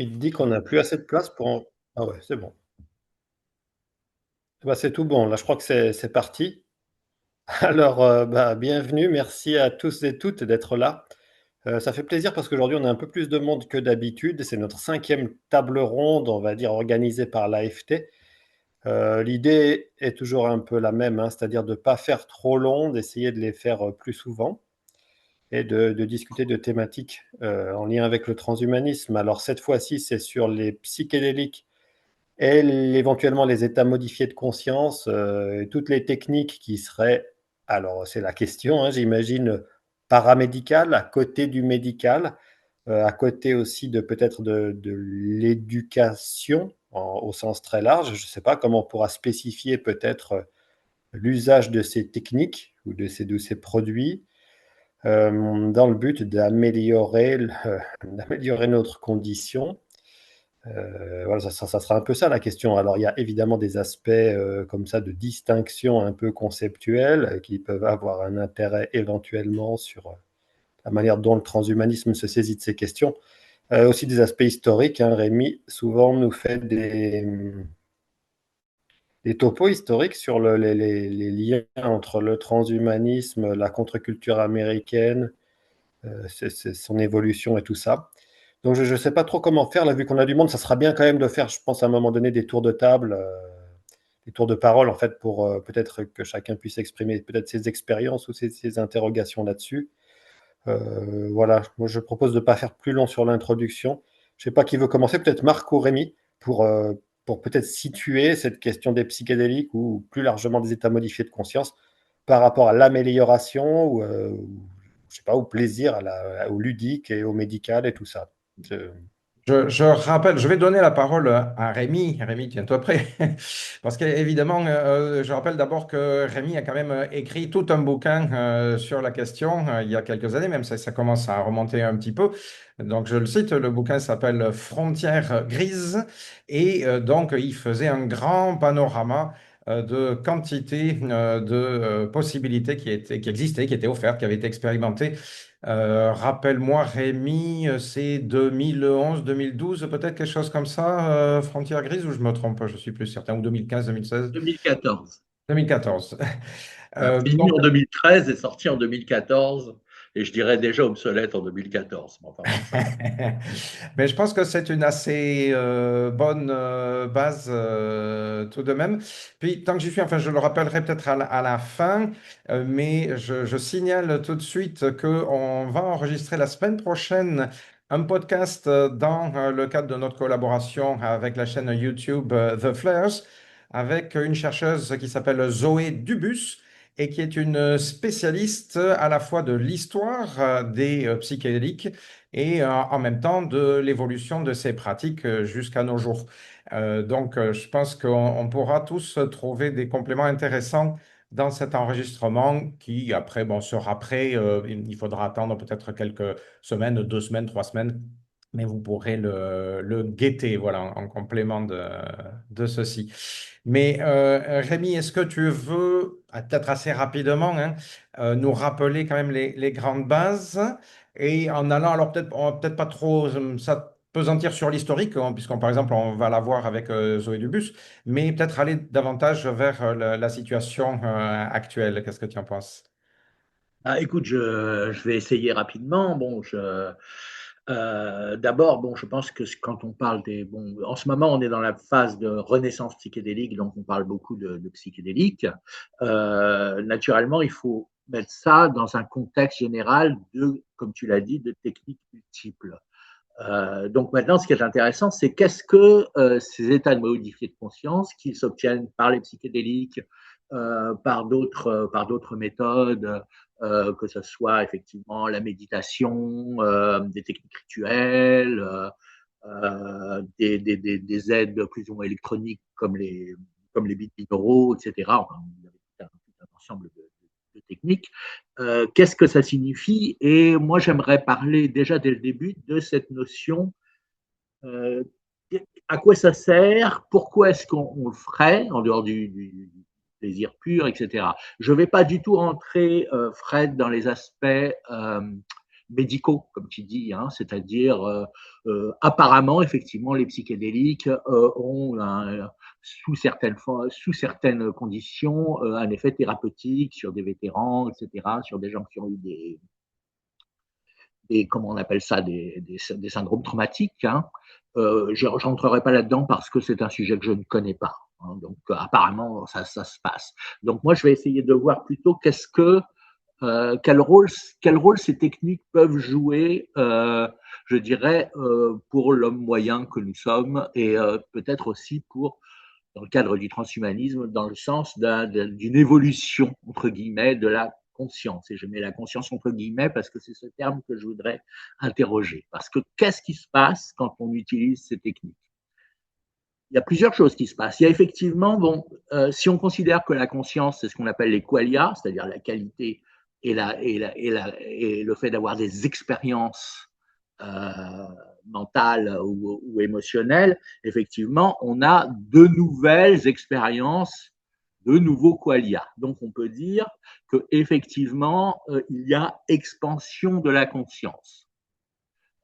Il dit qu'on n'a plus assez de place pour en... Ah ouais, c'est bon. Bah, c'est tout bon. Là, je crois que c'est parti. Alors, bienvenue. Merci à tous et toutes d'être là. Ça fait plaisir parce qu'aujourd'hui, on a un peu plus de monde que d'habitude. C'est notre cinquième table ronde, on va dire, organisée par l'AFT. L'idée est toujours un peu la même, hein, c'est-à-dire de ne pas faire trop long, d'essayer de les faire plus souvent et de discuter de thématiques en lien avec le transhumanisme. Alors, cette fois-ci, c'est sur les psychédéliques et éventuellement les états modifiés de conscience, et toutes les techniques qui seraient, alors c'est la question, hein, j'imagine, paramédicales, à côté du médical, à côté aussi de peut-être de l'éducation au sens très large. Je ne sais pas comment on pourra spécifier peut-être l'usage de ces techniques ou de ces produits dans le but d'améliorer, d'améliorer notre condition. Voilà, ça sera un peu ça la question. Alors, il y a évidemment des aspects comme ça de distinction un peu conceptuels qui peuvent avoir un intérêt éventuellement sur la manière dont le transhumanisme se saisit de ces questions. Aussi des aspects historiques, hein. Rémi souvent nous fait des topos historiques sur les liens entre le transhumanisme, la contre-culture américaine, son évolution et tout ça. Donc je ne sais pas trop comment faire, là, vu qu'on a du monde, ça sera bien quand même de faire, je pense, à un moment donné, des tours de table, des tours de parole, en fait, pour peut-être que chacun puisse exprimer peut-être ses expériences ou ses interrogations là-dessus. Voilà, moi je propose de ne pas faire plus long sur l'introduction. Je ne sais pas qui veut commencer, peut-être Marc ou Rémi, pour peut-être situer cette question des psychédéliques ou plus largement des états modifiés de conscience par rapport à l'amélioration ou, je sais pas, au plaisir, au ludique et au médical et tout ça. Je- Je rappelle, je vais donner la parole à Rémi. Rémi, tiens-toi prêt. Parce qu'évidemment, je rappelle d'abord que Rémi a quand même écrit tout un bouquin sur la question il y a quelques années, même ça commence à remonter un petit peu. Donc, je le cite, le bouquin s'appelle Frontières grises. Et donc, il faisait un grand panorama de quantité de possibilités qui existaient, qui étaient offertes, qui avaient été expérimentées. Rappelle-moi, Rémi, c'est 2011, 2012, peut-être quelque chose comme ça, Frontières grises, ou je me trompe, je suis plus certain, ou 2015, 2016, 2014. 2014. Fini Donc, en 2013 et sorti en 2014. Et je dirais déjà obsolète en 2014. Mais enfin bon, ça. mais je pense que c'est une assez bonne base tout de même. Puis, tant que j'y suis, enfin, je le rappellerai peut-être à la fin, mais je signale tout de suite qu'on va enregistrer la semaine prochaine un podcast dans le cadre de notre collaboration avec la chaîne YouTube The Flares, avec une chercheuse qui s'appelle Zoé Dubus et qui est une spécialiste à la fois de l'histoire des psychédéliques et en même temps de l'évolution de ces pratiques jusqu'à nos jours. Donc, je pense qu'on pourra tous trouver des compléments intéressants dans cet enregistrement qui, après, bon, sera prêt. Il faudra attendre peut-être quelques semaines, 2 semaines, 3 semaines, mais vous pourrez le guetter, voilà, en complément de ceci. Mais Rémi, est-ce que tu veux, peut-être assez rapidement, hein, nous rappeler quand même les grandes bases et en allant, alors peut-être on va peut-être pas trop s'appesantir sur l'historique, hein, puisqu'on par exemple on va la voir avec Zoé Dubus, mais peut-être aller davantage vers la situation actuelle. Qu'est-ce que tu en penses? Écoute, je vais essayer rapidement. D'abord, bon, je pense que quand on parle des. Bon, en ce moment, on est dans la phase de renaissance psychédélique, donc on parle beaucoup de psychédéliques. Naturellement, il faut mettre ça dans un contexte général de, comme tu l'as dit, de techniques multiples. Donc maintenant, ce qui est intéressant, c'est qu'est-ce que ces états de modifiés de conscience qui s'obtiennent par les psychédéliques, par d'autres méthodes, que ce soit effectivement la méditation, des techniques rituelles, des aides plus ou moins électroniques comme les bits binauraux, etc. Enfin, il y avait tout un ensemble de techniques. Qu'est-ce que ça signifie? Et moi, j'aimerais parler déjà dès le début de cette notion. euh, à quoi ça sert? Pourquoi est-ce qu'on le ferait en dehors du plaisir pur, etc. Je ne vais pas du tout rentrer, Fred, dans les aspects médicaux, comme tu dis, hein, c'est-à-dire apparemment, effectivement, les psychédéliques ont sous certaines conditions un effet thérapeutique sur des vétérans, etc., sur des gens qui ont eu comment on appelle ça, des syndromes traumatiques. Hein. Je ne rentrerai pas là-dedans parce que c'est un sujet que je ne connais pas. Hein. Donc, apparemment, ça se passe. Donc, moi, je vais essayer de voir plutôt quel rôle ces techniques peuvent jouer, je dirais, pour l'homme moyen que nous sommes et peut-être aussi dans le cadre du transhumanisme, dans le sens d'une évolution, entre guillemets, de la conscience. Et je mets la conscience entre guillemets parce que c'est ce terme que je voudrais interroger. Parce que qu'est-ce qui se passe quand on utilise ces techniques? Il y a plusieurs choses qui se passent. Il y a effectivement, si on considère que la conscience, c'est ce qu'on appelle les qualia, c'est-à-dire la qualité et le fait d'avoir des expériences mentales ou émotionnelles, effectivement, on a de nouvelles expériences, de nouveaux qualia. Donc, on peut dire qu'effectivement, il y a expansion de la conscience.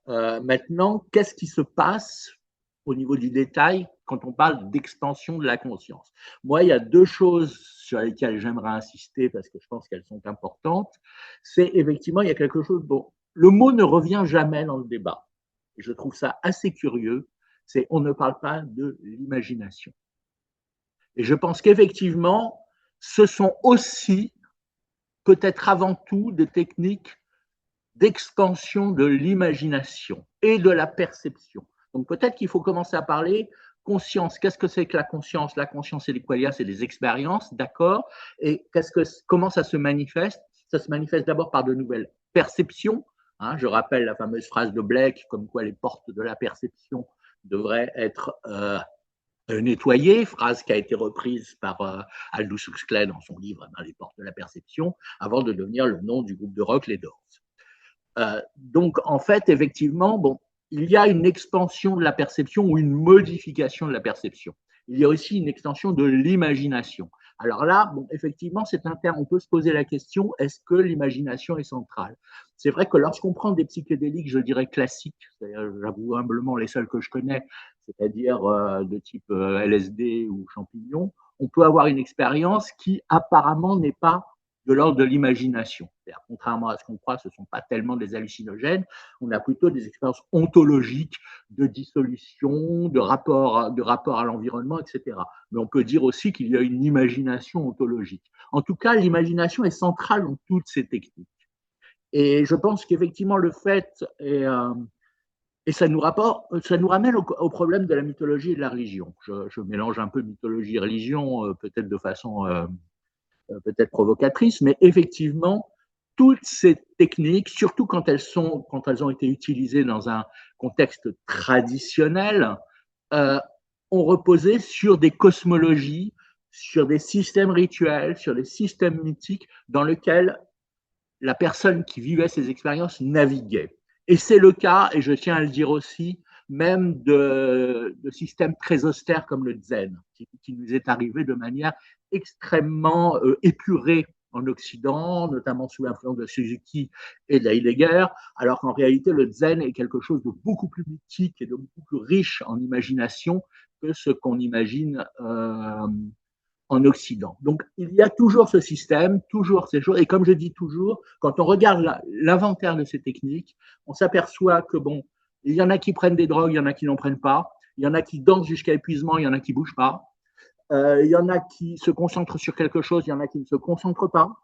Maintenant, qu'est-ce qui se passe au niveau du détail quand on parle d'expansion de la conscience? Moi, il y a deux choses sur lesquelles j'aimerais insister parce que je pense qu'elles sont importantes. C'est effectivement, il y a quelque chose, le mot ne revient jamais dans le débat. Et je trouve ça assez curieux, c'est on ne parle pas de l'imagination. Et je pense qu'effectivement, ce sont aussi, peut-être avant tout, des techniques d'expansion de l'imagination et de la perception. Donc peut-être qu'il faut commencer à parler conscience. Qu'est-ce que c'est que la conscience? La conscience et les qualia, c'est des expériences, d'accord. Et comment ça se manifeste? Ça se manifeste d'abord par de nouvelles perceptions. Hein, je rappelle la fameuse phrase de Blake, comme quoi les portes de la perception devraient être nettoyées, phrase qui a été reprise par Aldous Huxley dans son livre Dans les portes de la perception, avant de devenir le nom du groupe de rock Les Doors. Donc, en fait, effectivement, il y a une expansion de la perception ou une modification de la perception. Il y a aussi une extension de l'imagination. Alors là, effectivement, c'est un terme, on peut se poser la question, est-ce que l'imagination est centrale? C'est vrai que lorsqu'on prend des psychédéliques, je dirais classiques, j'avoue humblement les seuls que je connais, c'est-à-dire de type LSD ou champignon, on peut avoir une expérience qui apparemment n'est pas de l'ordre de l'imagination. Contrairement à ce qu'on croit, ce ne sont pas tellement des hallucinogènes, on a plutôt des expériences ontologiques de dissolution, de rapport à l'environnement, etc. Mais on peut dire aussi qu'il y a une imagination ontologique. En tout cas, l'imagination est centrale dans toutes ces techniques. Et je pense qu'effectivement, le fait, et ça nous ramène au problème de la mythologie et de la religion. Je mélange un peu mythologie et religion, peut-être de façon peut-être provocatrice, mais effectivement, toutes ces techniques, surtout quand elles ont été utilisées dans un contexte traditionnel, ont reposé sur des cosmologies, sur des systèmes rituels, sur des systèmes mythiques dans lesquels la personne qui vivait ces expériences naviguait. Et c'est le cas, et je tiens à le dire aussi, même de systèmes très austères comme le zen, qui nous est arrivé de manière extrêmement épurée en Occident, notamment sous l'influence de Suzuki et de Heidegger, alors qu'en réalité, le zen est quelque chose de beaucoup plus mythique et de beaucoup plus riche en imagination que ce qu'on imagine en Occident. Donc, il y a toujours ce système, toujours ces choses. Et comme je dis toujours, quand on regarde l'inventaire de ces techniques, on s'aperçoit que, il y en a qui prennent des drogues, il y en a qui n'en prennent pas. Il y en a qui dansent jusqu'à épuisement, il y en a qui ne bougent pas. Il y en a qui se concentrent sur quelque chose, il y en a qui ne se concentrent pas.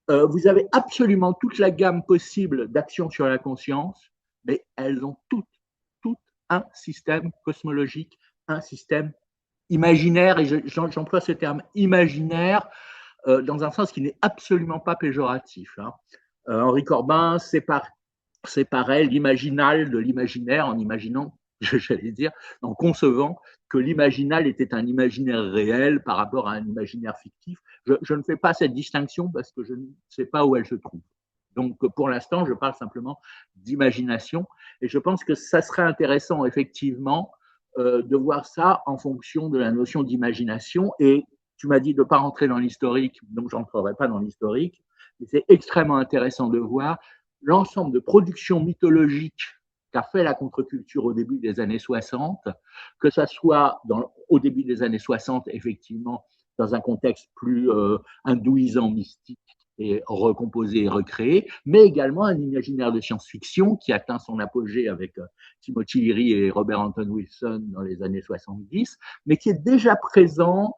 Vous avez absolument toute la gamme possible d'actions sur la conscience, mais elles ont toutes un système cosmologique, un système imaginaire, et j'emploie ce terme imaginaire dans un sens qui n'est absolument pas péjoratif. Hein. Henri Corbin séparait l'imaginal de l'imaginaire en imaginant, j'allais dire, en concevant que l'imaginal était un imaginaire réel par rapport à un imaginaire fictif. Je ne fais pas cette distinction parce que je ne sais pas où elle se trouve. Donc, pour l'instant, je parle simplement d'imagination et je pense que ça serait intéressant, effectivement, de voir ça en fonction de la notion d'imagination. Et tu m'as dit de ne pas rentrer dans l'historique, donc je n'entrerai pas dans l'historique, mais c'est extrêmement intéressant de voir l'ensemble de productions mythologiques qu'a fait la contre-culture au début des années 60, que ça soit au début des années 60, effectivement, dans un contexte plus hindouisant, mystique, et recomposé et recréé, mais également un imaginaire de science-fiction qui atteint son apogée avec Timothy Leary et Robert Anton Wilson dans les années 70, mais qui est déjà présent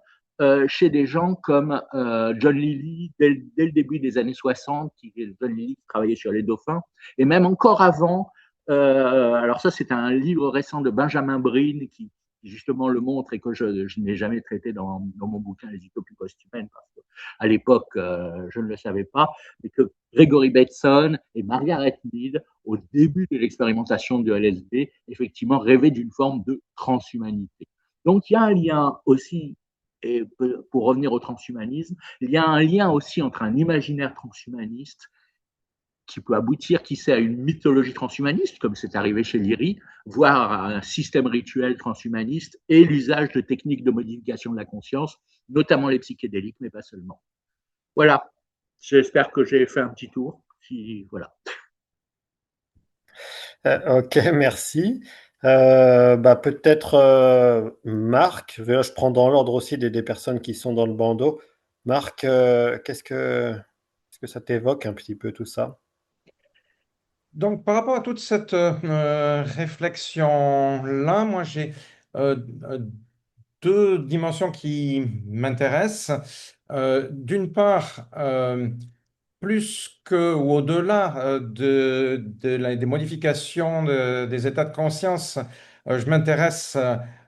chez des gens comme John Lilly dès le début des années 60, John Lilly qui travaillait sur les dauphins, et même encore avant. Alors ça, c'est un livre récent de Benjamin Breen qui justement le montre et que je n'ai jamais traité dans mon bouquin Les utopies post-humaines parce qu'à l'époque, je ne le savais pas, mais que Gregory Bateson et Margaret Mead, au début de l'expérimentation de LSD, effectivement rêvaient d'une forme de transhumanité. Donc il y a un lien aussi, et pour revenir au transhumanisme, il y a un lien aussi entre un imaginaire transhumaniste qui peut aboutir, qui sait, à une mythologie transhumaniste, comme c'est arrivé chez Leary, voire à un système rituel transhumaniste et l'usage de techniques de modification de la conscience, notamment les psychédéliques, mais pas seulement. Voilà, j'espère que j'ai fait un petit tour. Voilà. Ok, merci. Peut-être Marc, je prends dans l'ordre aussi des personnes qui sont dans le bandeau. Marc, est-ce que ça t'évoque un petit peu tout ça? Donc, par rapport à toute cette réflexion-là, moi, j'ai euh, deux dimensions qui m'intéressent. D'une part, plus que ou au-delà des modifications des états de conscience, je m'intéresse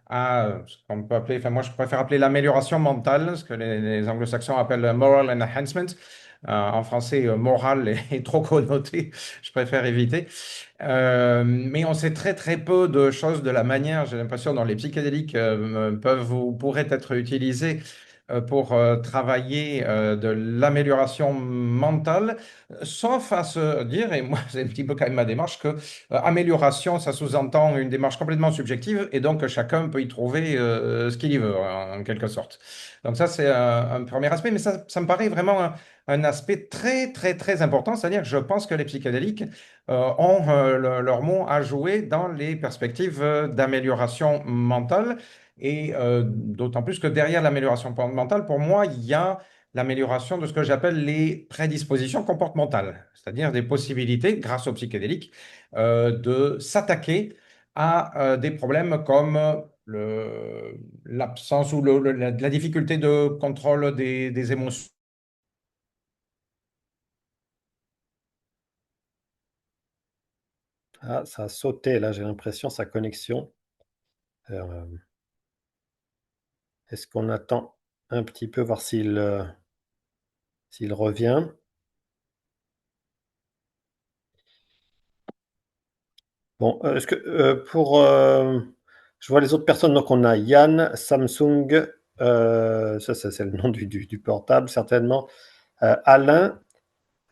à ce qu'on peut appeler, enfin moi je préfère appeler l'amélioration mentale, ce que les anglo-saxons appellent moral enhancement. En français, moral est trop connoté, je préfère éviter. Mais on sait très très peu de choses de la manière, j'ai l'impression, dont les psychédéliques peuvent ou pourraient être utilisés pour travailler de l'amélioration mentale, sauf à se dire, et moi c'est un petit peu quand même ma démarche, que amélioration, ça sous-entend une démarche complètement subjective, et donc chacun peut y trouver ce qu'il y veut, en quelque sorte. Donc ça, c'est un premier aspect, mais ça me paraît vraiment un aspect très, très, très important, c'est-à-dire que je pense que les psychédéliques ont leur mot à jouer dans les perspectives d'amélioration mentale. Et d'autant plus que derrière l'amélioration mentale, pour moi, il y a l'amélioration de ce que j'appelle les prédispositions comportementales, c'est-à-dire des possibilités, grâce aux psychédéliques, de s'attaquer à des problèmes comme l'absence ou la difficulté de contrôle des émotions. Ah, ça a sauté là, j'ai l'impression, sa connexion. Euh, Est-ce qu'on attend un petit peu, voir s'il revient? Bon, est-ce que je vois les autres personnes, donc on a Yann, Samsung, ça c'est le nom du portable certainement, Alain,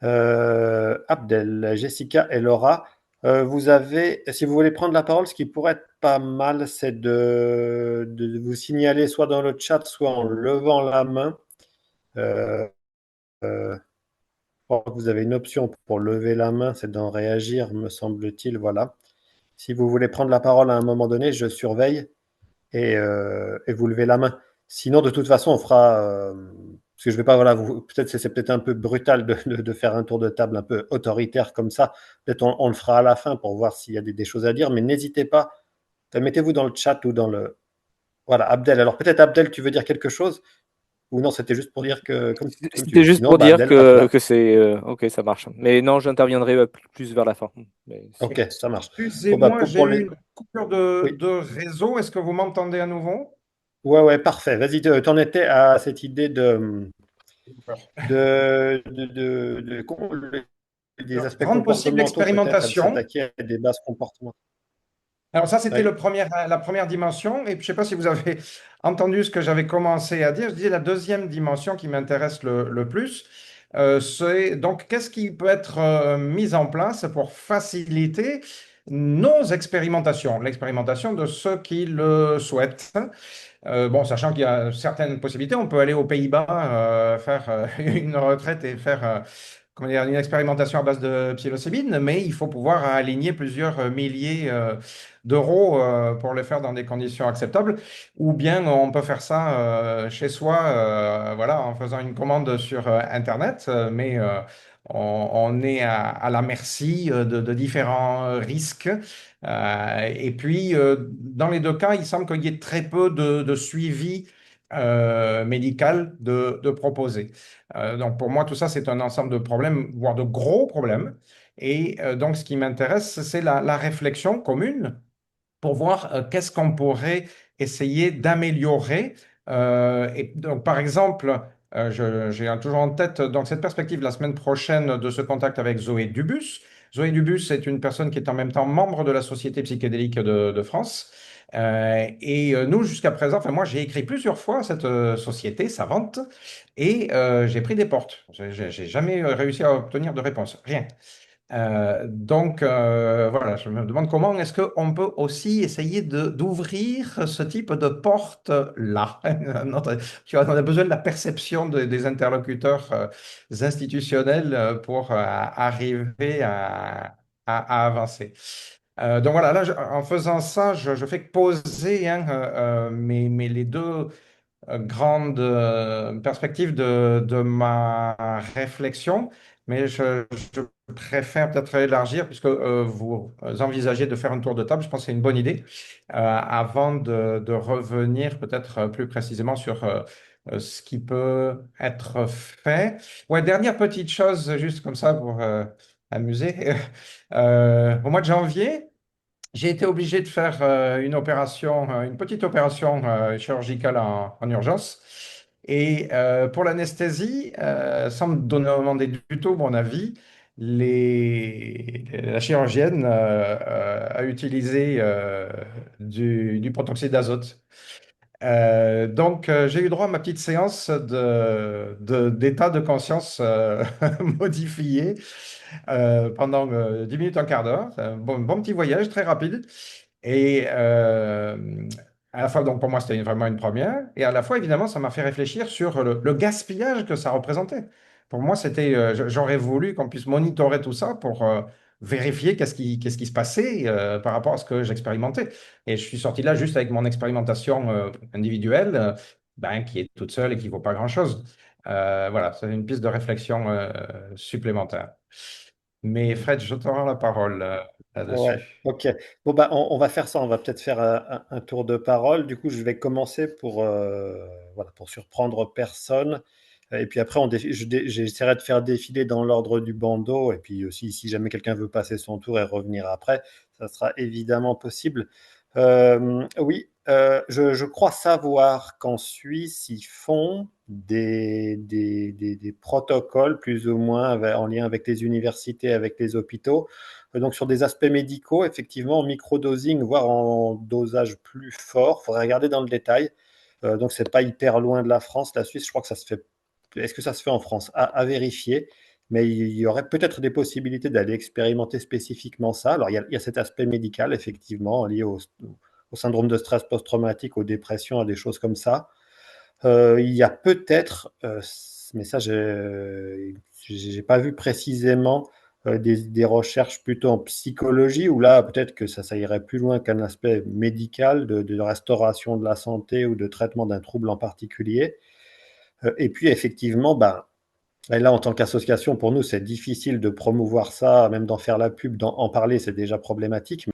Abdel, Jessica et Laura. Vous avez, si vous voulez prendre la parole, ce qui pourrait être pas mal, c'est de vous signaler soit dans le chat, soit en levant la main. Euh, euh, je crois que vous avez une option pour lever la main, c'est d'en réagir, me semble-t-il. Voilà. Si vous voulez prendre la parole à un moment donné, je surveille et vous levez la main. Sinon, de toute façon, on fera. Parce que je vais pas, voilà, peut-être c'est peut-être un peu brutal de faire un tour de table un peu autoritaire comme ça. Peut-être on le fera à la fin pour voir s'il y a des choses à dire, mais n'hésitez pas. Mettez-vous dans le chat ou dans le. Voilà, Abdel. Alors peut-être Abdel, tu veux dire quelque chose? Ou non, c'était juste pour dire que comme tu C'était veux. juste Sinon, pour bah dire Abdel, hop là. que c'est ok, ça marche. Mais non, j'interviendrai plus vers la fin. Mais Ok, ça marche. Bon, bah, Excusez-moi, j'ai pour eu les. une coupure Oui. de réseau. Est-ce que vous m'entendez à nouveau? Ouais, ouais, parfait. Vas-y, t'en étais à cette idée des aspects Rendre possible comportementaux, peut-être, à de l'expérimentation. s'attaquer à des bases comportementales. Alors ça, c'était Oui. la première dimension. Et puis, je ne sais pas si vous avez entendu ce que j'avais commencé à dire. Je disais la deuxième dimension qui m'intéresse le plus. C'est donc qu'est-ce qui peut être mis en place pour faciliter nos expérimentations, l'expérimentation de ceux qui le souhaitent. Bon, sachant qu'il y a certaines possibilités, on peut aller aux Pays-Bas, faire une retraite et faire comment dire, une expérimentation à base de psilocybine, mais il faut pouvoir aligner plusieurs milliers d'euros pour le faire dans des conditions acceptables. Ou bien on peut faire ça chez soi, voilà, en faisant une commande sur Internet, mais on est à la merci de différents risques. Et puis, dans les deux cas, il semble qu'il y ait très peu de suivi médical de proposer. Donc, pour moi, tout ça, c'est un ensemble de problèmes, voire de gros problèmes. Et donc, ce qui m'intéresse, c'est la réflexion commune pour voir qu'est-ce qu'on pourrait essayer d'améliorer. Et donc, par exemple, j'ai toujours en tête donc cette perspective la semaine prochaine de ce contact avec Zoé Dubus. Zoé Dubus est une personne qui est en même temps membre de la Société psychédélique de France. Et nous, jusqu'à présent, enfin moi, j'ai écrit plusieurs fois à cette société savante et j'ai pris des portes. J'ai jamais réussi à obtenir de réponse. Rien. Donc voilà, je me demande comment est-ce qu'on peut aussi essayer d'ouvrir ce type de porte-là. Tu vois, on a besoin de la perception des interlocuteurs institutionnels pour arriver à avancer. Donc voilà, là, en faisant ça, je fais que poser hein, les deux grande perspective de ma réflexion, mais je préfère peut-être élargir puisque vous envisagez de faire un tour de table. Je pense que c'est une bonne idée avant de revenir peut-être plus précisément sur ce qui peut être fait. Ouais, dernière petite chose, juste comme ça pour amuser. Au mois de janvier, j'ai été obligé de faire une opération, une petite opération chirurgicale en urgence. Et pour l'anesthésie, sans me demander du tout mon avis, la chirurgienne a utilisé du protoxyde d'azote. Donc, j'ai eu droit à ma petite séance d'état de conscience modifié pendant 10 minutes, un quart d'heure. C'est un bon petit voyage, très rapide. Et à la fois, donc pour moi, c'était vraiment une première. Et à la fois, évidemment, ça m'a fait réfléchir sur le gaspillage que ça représentait. Pour moi, j'aurais voulu qu'on puisse monitorer tout ça pour vérifier qu'est-ce qui se passait par rapport à ce que j'expérimentais. Et je suis sorti de là juste avec mon expérimentation individuelle, ben, qui est toute seule et qui ne vaut pas grand-chose. Voilà, c'est une piste de réflexion supplémentaire. Mais Fred, je te rends la parole Ouais, là-dessus. ok. Bon, bah, on va faire ça. On va peut-être faire un tour de parole. Du coup, je vais commencer voilà, pour surprendre personne. Et puis après, j'essaierai de faire défiler dans l'ordre du bandeau. Et puis aussi, si jamais quelqu'un veut passer son tour et revenir après, ça sera évidemment possible. Oui, je crois savoir qu'en Suisse, ils font des protocoles plus ou moins en lien avec les universités, avec les hôpitaux. Donc sur des aspects médicaux, effectivement, en microdosing, voire en dosage plus fort, il faudrait regarder dans le détail. Donc c'est pas hyper loin de la France, la Suisse, je crois que ça se fait. Est-ce que ça se fait en France? À vérifier. Mais il y aurait peut-être des possibilités d'aller expérimenter spécifiquement ça. Alors il y a cet aspect médical, effectivement, lié au syndrome de stress post-traumatique, aux dépressions, à des choses comme ça. Il y a peut-être, mais ça, j'ai pas vu précisément des recherches plutôt en psychologie, où là, peut-être que ça irait plus loin qu'un aspect médical de restauration de la santé ou de traitement d'un trouble en particulier. Et puis, effectivement, ben, et là, en tant qu'association, pour nous, c'est difficile de promouvoir ça, même d'en faire la pub, en parler, c'est déjà problématique.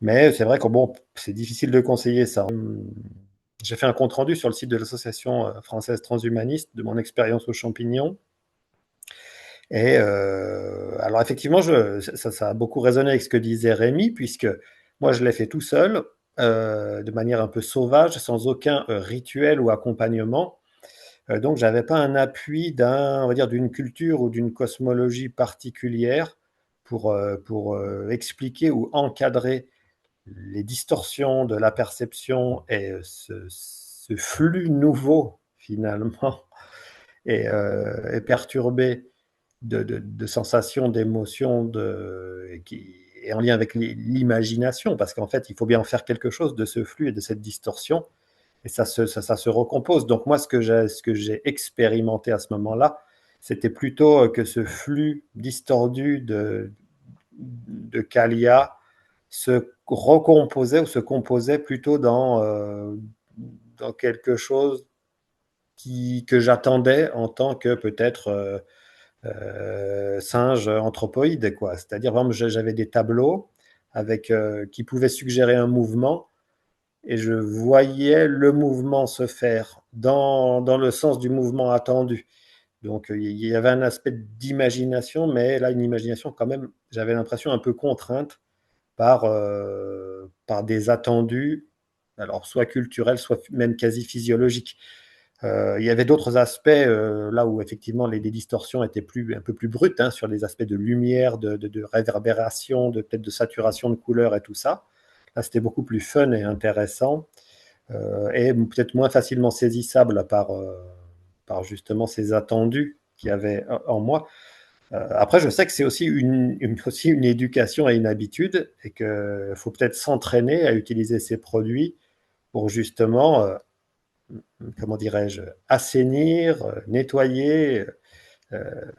Mais c'est vrai que bon, c'est difficile de conseiller ça. J'ai fait un compte-rendu sur le site de l'association française transhumaniste de mon expérience aux champignons. Et alors effectivement, ça a beaucoup résonné avec ce que disait Rémi, puisque moi je l'ai fait tout seul, de manière un peu sauvage, sans aucun rituel ou accompagnement. Donc j'avais pas un appui on va dire, d'une culture ou d'une cosmologie particulière pour expliquer ou encadrer les distorsions de la perception et ce flux nouveau finalement est perturbé de sensations, d'émotions, qui est en lien avec l'imagination, parce qu'en fait, il faut bien en faire quelque chose de ce flux et de cette distorsion, et ça se recompose. Donc moi, ce que j'ai expérimenté à ce moment-là, c'était plutôt que ce flux distordu de Kalia se recomposait ou se composait plutôt dans quelque chose que j'attendais en tant que peut-être singe anthropoïde, quoi. C'est-à-dire, vraiment, j'avais des tableaux qui pouvaient suggérer un mouvement et je voyais le mouvement se faire dans le sens du mouvement attendu. Donc, il y avait un aspect d'imagination, mais là, une imagination quand même, j'avais l'impression un peu contrainte par des attendus, alors soit culturels, soit même quasi physiologiques. Il y avait d'autres aspects là où effectivement les distorsions étaient un peu plus brutes, hein, sur les aspects de lumière, de réverbération, peut-être de saturation de couleurs et tout ça. Là, c'était beaucoup plus fun et intéressant et peut-être moins facilement saisissable par justement ces attendus qu'il y avait en moi. Après, je sais que c'est aussi aussi une éducation et une habitude et qu'il faut peut-être s'entraîner à utiliser ces produits pour justement, comment dirais-je, assainir, nettoyer,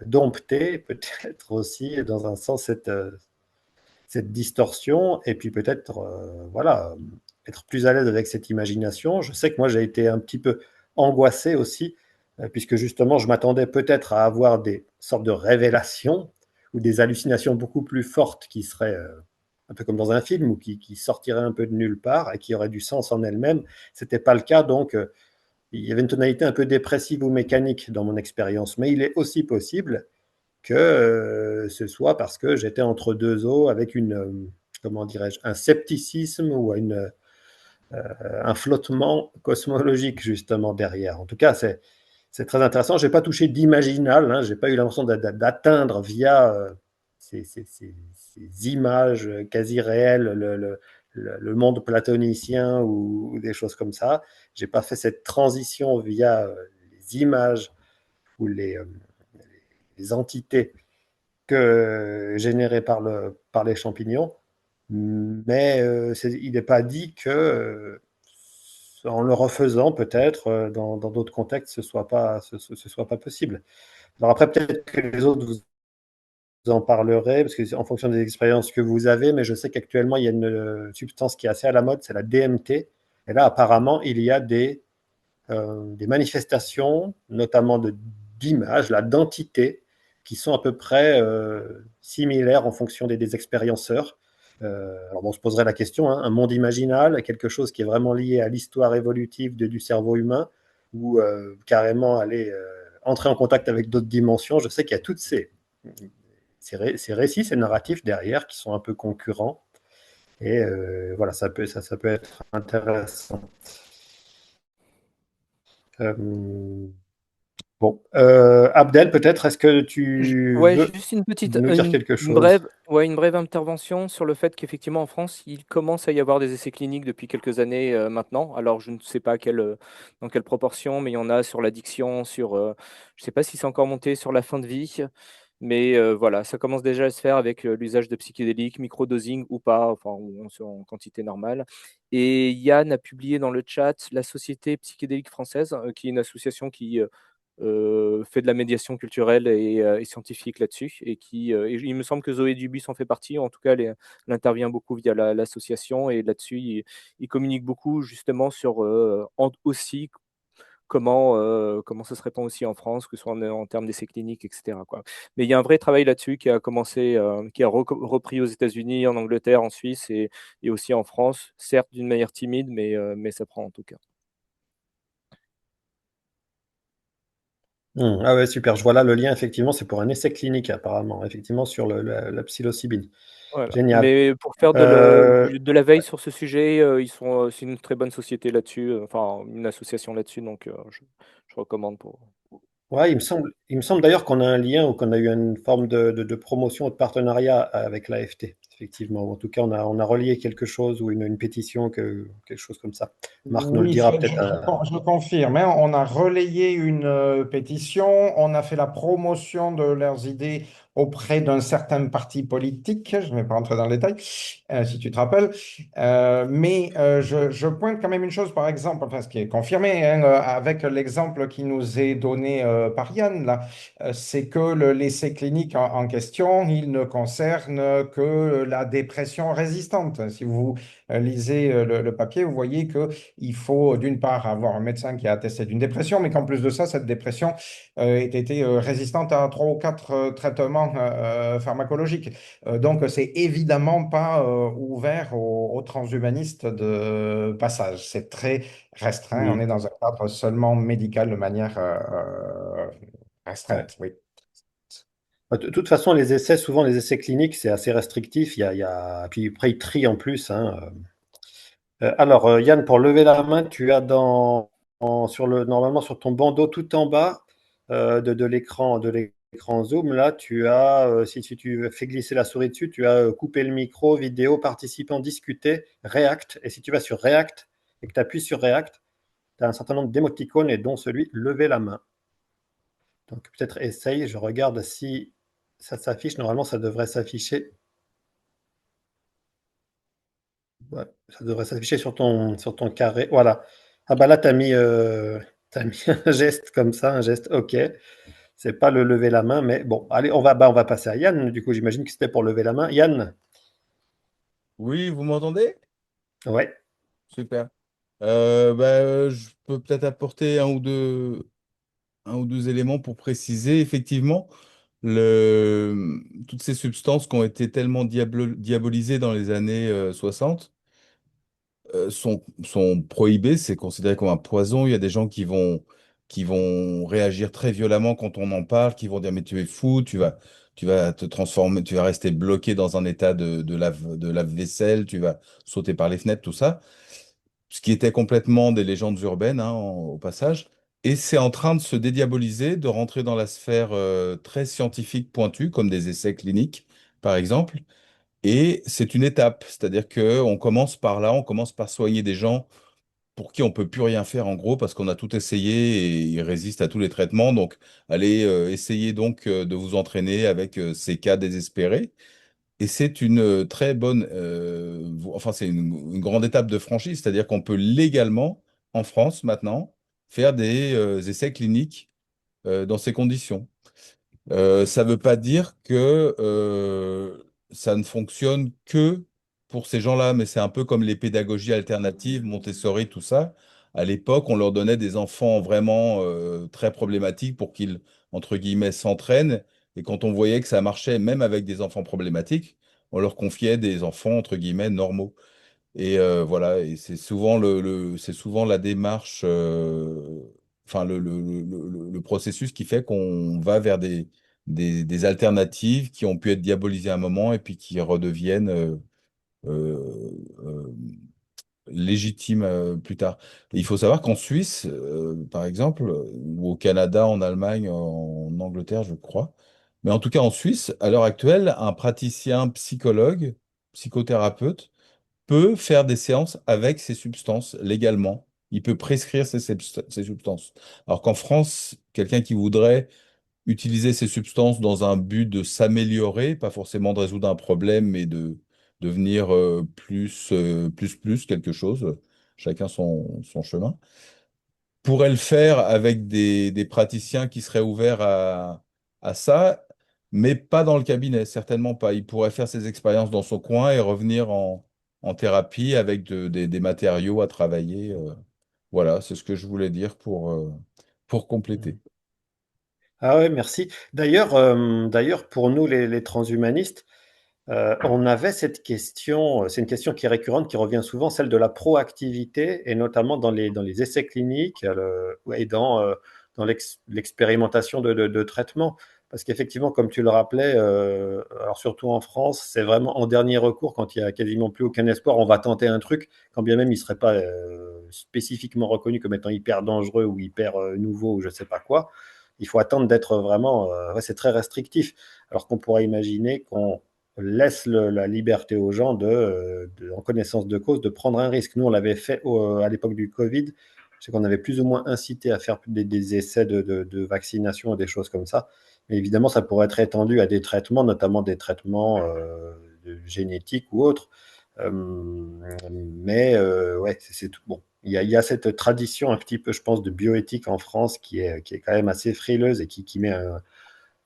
dompter peut-être aussi dans un sens cette distorsion et puis peut-être voilà, être plus à l'aise avec cette imagination. Je sais que moi j'ai été un petit peu angoissé aussi puisque justement je m'attendais peut-être à avoir des sortes de révélations ou des hallucinations beaucoup plus fortes qui seraient un peu comme dans un film ou qui sortiraient un peu de nulle part et qui auraient du sens en elles-mêmes. C'était pas le cas, donc il y avait une tonalité un peu dépressive ou mécanique dans mon expérience, mais il est aussi possible que ce soit parce que j'étais entre deux eaux avec comment dirais-je, un scepticisme ou un flottement cosmologique justement derrière. En tout cas, c'est très intéressant. Je n'ai pas touché d'imaginal, hein, je n'ai pas eu l'impression d'atteindre via ces images quasi réelles le monde platonicien ou des choses comme ça. Je n'ai pas fait cette transition via les images ou les entités générées par les champignons. Mais il n'est pas dit que, en le refaisant, peut-être, dans d'autres contextes, ce soit pas possible. Alors après, peut-être que les autres vous en parlerez, parce que c'est en fonction des expériences que vous avez, mais je sais qu'actuellement, il y a une substance qui est assez à la mode, c'est la DMT. Et là, apparemment, il y a des manifestations, notamment d'images, d'entités, qui sont à peu près similaires en fonction des expérienceurs. Alors bon, on se poserait la question, hein, un monde imaginal, quelque chose qui est vraiment lié à l'histoire évolutive du cerveau humain, ou carrément aller entrer en contact avec d'autres dimensions. Je sais qu'il y a toutes ces récits, ces narratifs derrière qui sont un peu concurrents. Et voilà, ça peut être intéressant. Bon, Abdel, peut-être, est-ce que tu Ouais, veux juste une petite, nous dire quelque une chose? brève, ouais, une brève intervention sur le fait qu'effectivement en France, il commence à y avoir des essais cliniques depuis quelques années maintenant. Alors je ne sais pas dans quelle proportion, mais il y en a sur l'addiction, je ne sais pas si c'est encore monté sur la fin de vie, mais voilà, ça commence déjà à se faire avec l'usage de psychédéliques, microdosing ou pas, enfin ou en quantité normale. Et Yann a publié dans le chat la Société psychédélique française, qui est une association qui fait de la médiation culturelle et scientifique là-dessus et il me semble que Zoé Dubus en fait partie. En tout cas, elle intervient beaucoup via l'association et là-dessus, il communique beaucoup justement sur, aussi comment ça se répand aussi en France, que ce soit en termes d'essais cliniques et cetera, quoi. Mais il y a un vrai travail là-dessus qui a commencé, qui a repris aux États-Unis, en Angleterre, en Suisse et aussi en France, certes d'une manière timide, mais ça prend en tout cas. Ah ouais, super. Je vois là le lien, effectivement, c'est pour un essai clinique, apparemment, effectivement, sur la psilocybine. Voilà, Génial. mais pour faire Euh, de la veille sur ce sujet, c'est une très bonne société là-dessus, enfin une association là-dessus, donc je recommande pour. ouais, il me semble d'ailleurs qu'on a un lien ou qu'on a eu une forme de promotion ou de partenariat avec l'AFT, effectivement. Ou en tout cas, on a relié quelque chose ou une pétition, quelque chose comme ça. Marc nous le Oui, dira peut-être. je confirme, hein. On a relayé une pétition, on a fait la promotion de leurs idées auprès d'un certain parti politique. Je ne vais pas rentrer dans le détail, si tu te rappelles. Mais je pointe quand même une chose, par exemple, enfin, ce qui est confirmé hein, avec l'exemple qui nous est donné par Yann, là, c'est que l'essai clinique en question, il ne concerne que la dépression résistante. Si vous lisez le papier, vous voyez qu'il faut d'une part avoir un médecin qui a attesté d'une dépression, mais qu'en plus de ça, cette dépression ait été résistante à trois ou quatre traitements pharmacologiques. Donc, c'est évidemment pas ouvert aux transhumanistes de passage. C'est très restreint. On Mm. est dans un cadre seulement médical de manière Ouais. restreinte, oui. De toute façon, souvent les essais cliniques, c'est assez restrictif. Puis après, ils trient en plus, hein. Alors, Yann, pour lever la main, tu as normalement sur ton bandeau tout en bas de l'écran Zoom, là, si tu fais glisser la souris dessus, tu as coupé le micro, vidéo, participant, discuter, React. Et si tu vas sur React et que tu appuies sur React, tu as un certain nombre d'émoticônes et dont celui lever la main. Donc peut-être essaye, je regarde si ça s'affiche. Normalement, ça devrait s'afficher. Ouais, ça devrait s'afficher sur ton carré. Voilà. Ah bah là, t'as mis un geste comme ça, un geste OK. C'est pas le lever la main, mais bon, allez, on va passer à Yann. Du coup, j'imagine que c'était pour lever la main. Yann? Oui, vous m'entendez? Ouais. Super. Je peux peut-être apporter un ou deux éléments pour préciser. Effectivement, toutes ces substances qui ont été tellement diabolisées dans les années 60 sont prohibées. C'est considéré comme un poison. Il y a des gens qui vont réagir très violemment quand on en parle, qui vont dire, mais tu es fou, tu vas te transformer, tu vas rester bloqué dans un état de lave-vaisselle, tu vas sauter par les fenêtres, tout ça, ce qui était complètement des légendes urbaines, hein, au passage. Et c'est en train de se dédiaboliser, de rentrer dans la sphère très scientifique pointue, comme des essais cliniques, par exemple. Et c'est une étape, c'est-à-dire qu'on commence par là, on commence par soigner des gens pour qui on peut plus rien faire en gros, parce qu'on a tout essayé et ils résistent à tous les traitements. Donc, allez essayer donc de vous entraîner avec ces cas désespérés. Et c'est une très bonne, enfin c'est une grande étape de franchise, c'est-à-dire qu'on peut légalement, en France maintenant, faire des essais cliniques dans ces conditions. Ça ne veut pas dire que ça ne fonctionne que pour ces gens-là, mais c'est un peu comme les pédagogies alternatives, Montessori, tout ça. À l'époque, on leur donnait des enfants vraiment très problématiques pour qu'ils, entre guillemets, s'entraînent. Et quand on voyait que ça marchait, même avec des enfants problématiques, on leur confiait des enfants, entre guillemets, normaux. Et voilà, et c'est souvent la démarche, enfin le processus qui fait qu'on va vers des alternatives qui ont pu être diabolisées à un moment et puis qui redeviennent euh, euh, légitimes plus tard. Et il faut savoir qu'en Suisse, par exemple, ou au Canada, en Allemagne, en Angleterre, je crois, mais en tout cas en Suisse, à l'heure actuelle, un praticien psychologue, psychothérapeute, peut faire des séances avec ces substances légalement. Il peut prescrire ces substances. Alors qu'en France, quelqu'un qui voudrait utiliser ces substances dans un but de s'améliorer, pas forcément de résoudre un problème, mais de devenir plus quelque chose, chacun son chemin, pourrait le faire avec des praticiens qui seraient ouverts à ça, mais pas dans le cabinet, certainement pas. Il pourrait faire ses expériences dans son coin et revenir en thérapie avec des matériaux à travailler. Voilà, c'est ce que je voulais dire pour compléter. Ah ouais, merci. D'ailleurs, pour nous, les transhumanistes, on avait cette question, c'est une question qui est récurrente, qui revient souvent, celle de la proactivité, et notamment dans les essais cliniques et dans l'expérimentation de traitements. Parce qu'effectivement, comme tu le rappelais, alors surtout en France, c'est vraiment en dernier recours, quand il n'y a quasiment plus aucun espoir, on va tenter un truc, quand bien même il ne serait pas spécifiquement reconnu comme étant hyper dangereux ou hyper nouveau ou je ne sais pas quoi. Il faut attendre d'être vraiment, ouais, c'est très restrictif. Alors qu'on pourrait imaginer qu'on laisse la liberté aux gens en connaissance de cause, de prendre un risque. Nous, on l'avait fait à l'époque du Covid. C'est qu'on avait plus ou moins incité à faire des essais de vaccination et des choses comme ça. évidemment, ça pourrait être étendu à des traitements, notamment des traitements génétiques ou autres. Mais ouais, c'est tout. Bon, il y a cette tradition un petit peu, je pense, de bioéthique en France qui est quand même assez frileuse et qui met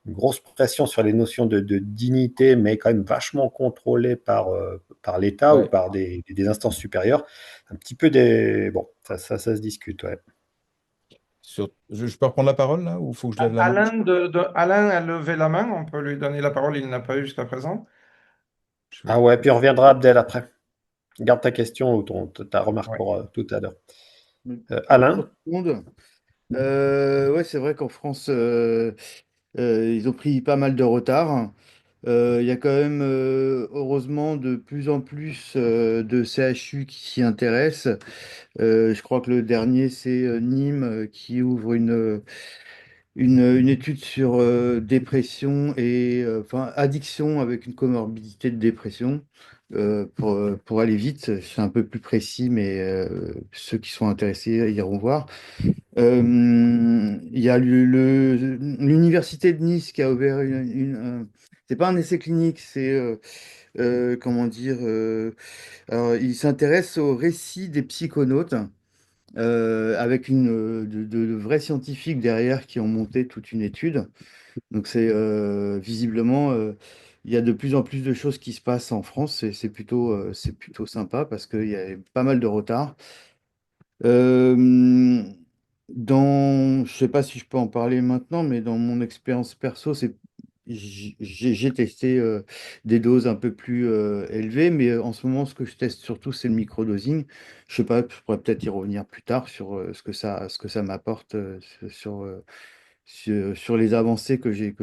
une grosse pression sur les notions de dignité, mais quand même vachement contrôlée par l'État ou Ouais. par des instances supérieures. Un petit peu des... Bon, ça se discute, ouais. Je peux reprendre la parole là ou faut que je lève la main? Alain a levé la main, on peut lui donner la parole, il n'a pas eu jusqu'à présent. Je Ah vais- ouais, puis on reviendra à Abdel après. Garde ta question ou ta remarque ouais. pour tout à l'heure. Bonjour Alain? tout le monde. Ouais, c'est vrai qu'en France, ils ont pris pas mal de retard. Il y a quand même, heureusement, de plus en plus de CHU qui s'y intéressent. Je crois que le dernier, c'est Nîmes qui ouvre une étude sur dépression et enfin addiction avec une comorbidité de dépression. Pour aller vite, c'est un peu plus précis, mais ceux qui sont intéressés iront voir. Il y a l'université de Nice qui a ouvert c'est pas un essai clinique, c'est comment dire. Alors, il s'intéresse au récit des psychonautes avec de vrais scientifiques derrière qui ont monté toute une étude. Donc c'est visiblement il y a de plus en plus de choses qui se passent en France et c'est plutôt sympa parce qu'il y a pas mal de retard. Euh, je sais pas si je peux en parler maintenant, mais dans mon expérience perso, j'ai testé des doses un peu plus élevées, mais en ce moment, ce que je teste surtout, c'est le microdosing. Je sais pas, je pourrais peut-être y revenir plus tard sur ce que ça m'apporte sur les avancées que j'ai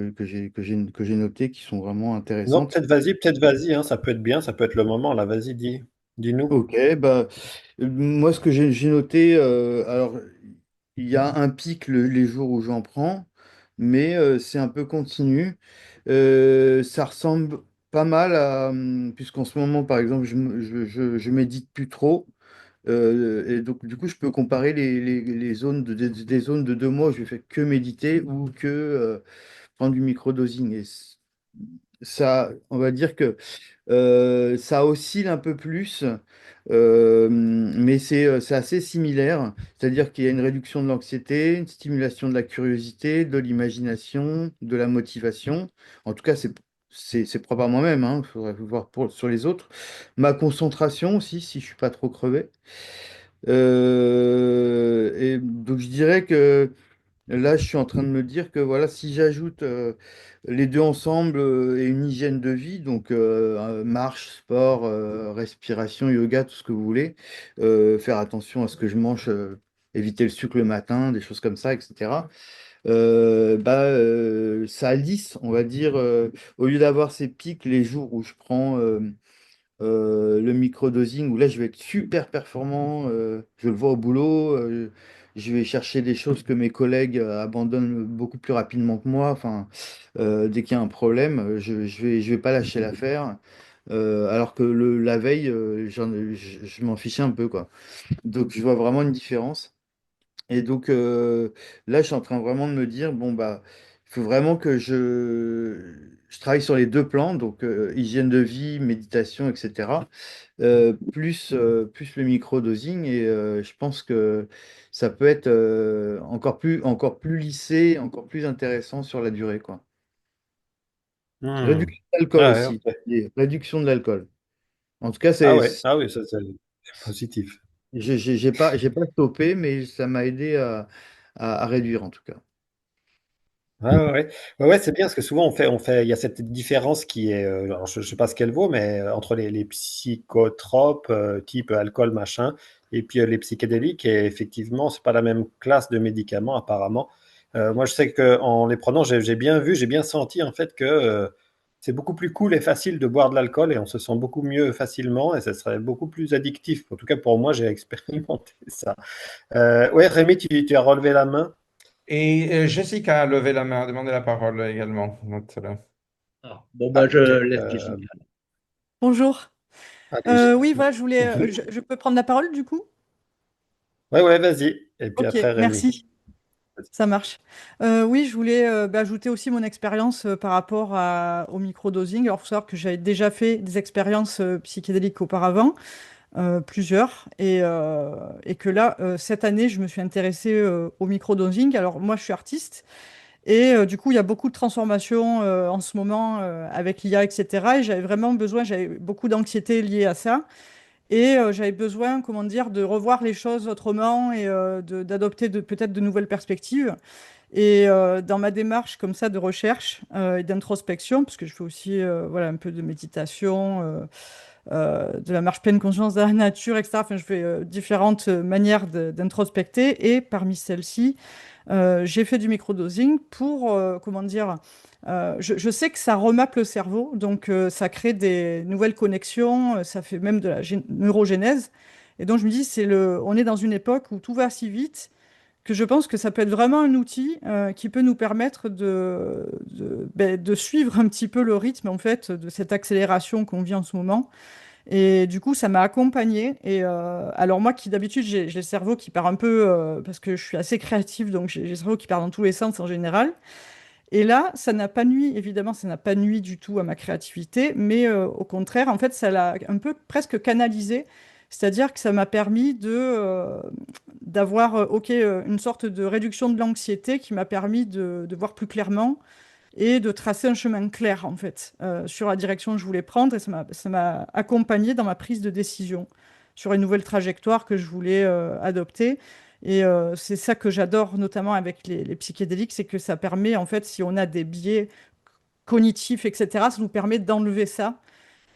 notées qui sont vraiment Non, intéressantes. peut-être vas-y, hein, ça peut être bien, ça peut être le moment, là, vas-y, dis-nous. Ok, bah, moi ce que j'ai noté, alors il y a un pic les jours où j'en prends, mais c'est un peu continu. Ça ressemble pas mal à, puisqu'en ce moment par exemple je médite plus trop, et donc du coup je peux comparer les zones des zones de 2 mois où je fais que méditer ou que prendre du microdosing. Ça, on va dire que ça oscille un peu plus, mais c'est assez similaire. C'est-à-dire qu'il y a une réduction de l'anxiété, une stimulation de la curiosité, de l'imagination, de la motivation. En tout cas, c'est propre à moi-même, hein. Il faudrait voir sur les autres. Ma concentration aussi, si je suis pas trop crevé. Et donc, je dirais que là, je suis en train de me dire que voilà, si j'ajoute les deux ensemble et une hygiène de vie, donc marche, sport, respiration, yoga, tout ce que vous voulez, faire attention à ce que je mange, éviter le sucre le matin, des choses comme ça, etc. Ça lisse, on va dire, au lieu d'avoir ces pics les jours où je prends le microdosing où là je vais être super performant, je le vois au boulot, je vais chercher des choses que mes collègues abandonnent beaucoup plus rapidement que moi. Enfin, dès qu'il y a un problème, je vais pas lâcher l'affaire. Alors que la veille, je m'en fichais un peu, quoi. Donc je vois vraiment une différence. Et donc là, je suis en train vraiment de me dire, bon, bah, il faut vraiment que je travaille sur les deux plans, donc hygiène de vie, méditation, etc. Plus le micro-dosing. Et je pense que ça peut être encore plus lissé, encore plus intéressant sur la durée, quoi. Hmm. Réduction d'alcool Ah ouais, aussi. ok. Et réduction de l'alcool. En tout cas, Ah ouais, ça, c'est positif. j'ai pas stoppé, mais ça m'a aidé à réduire, en tout cas. Ouais, ouais, ouais. Ouais, ouais, c'est bien parce que souvent il y a cette différence qui est, alors je sais pas ce qu'elle vaut, mais entre les psychotropes type alcool machin et puis les psychédéliques et effectivement c'est pas la même classe de médicaments apparemment. Moi je sais que en les prenant j'ai bien vu, j'ai bien senti en fait que c'est beaucoup plus cool et facile de boire de l'alcool et on se sent beaucoup mieux facilement et ça serait beaucoup plus addictif. En tout cas pour moi j'ai expérimenté ça. Ouais Rémi tu as relevé la main. Et Jessica a levé la main, a demandé la parole également. Tout à l'heure. Ah, bon, bah, Ah je ok. laisse Jessica. Bonjour. Allez. Oui, voilà, je peux prendre la parole du coup? Ouais, ouais, vas-y. Et puis Ok, après, Rémi. merci. Ça marche. Oui, je voulais ajouter aussi mon expérience par rapport au microdosing. Alors, il faut savoir que j'avais déjà fait des expériences psychédéliques auparavant, plusieurs, et que là, cette année, je me suis intéressée au microdosing. Alors, moi, je suis artiste, et du coup, il y a beaucoup de transformations en ce moment avec l'IA, etc. Et j'avais vraiment besoin, j'avais beaucoup d'anxiété liée à ça. Et j'avais besoin, comment dire, de revoir les choses autrement et d'adopter peut-être de nouvelles perspectives. Et dans ma démarche comme ça de recherche et d'introspection, parce que je fais aussi voilà, un peu de méditation, de la marche pleine conscience de la nature, etc. Enfin, je fais différentes manières d'introspecter. Et parmi celles-ci, j'ai fait du microdosing pour, comment dire, je sais que ça remappe le cerveau, donc ça crée des nouvelles connexions, ça fait même de la neurogénèse. Et donc je me dis, on est dans une époque où tout va si vite que je pense que ça peut être vraiment un outil qui peut nous permettre de suivre un petit peu le rythme en fait de cette accélération qu'on vit en ce moment. Et du coup, ça m'a accompagnée. Et alors moi, qui d'habitude j'ai le cerveau qui part un peu parce que je suis assez créative, donc j'ai le cerveau qui part dans tous les sens en général. Et là, ça n'a pas nui, évidemment, ça n'a pas nui du tout à ma créativité, mais au contraire, en fait, ça l'a un peu presque canalisé. C'est-à-dire que ça m'a permis d'avoir, ok, une sorte de réduction de l'anxiété qui m'a permis de voir plus clairement et de tracer un chemin clair, en fait, sur la direction que je voulais prendre. Et ça m'a accompagné dans ma prise de décision sur une nouvelle trajectoire que je voulais adopter. Et c'est ça que j'adore, notamment avec les psychédéliques, c'est que ça permet, en fait, si on a des biais cognitifs, etc., ça nous permet d'enlever ça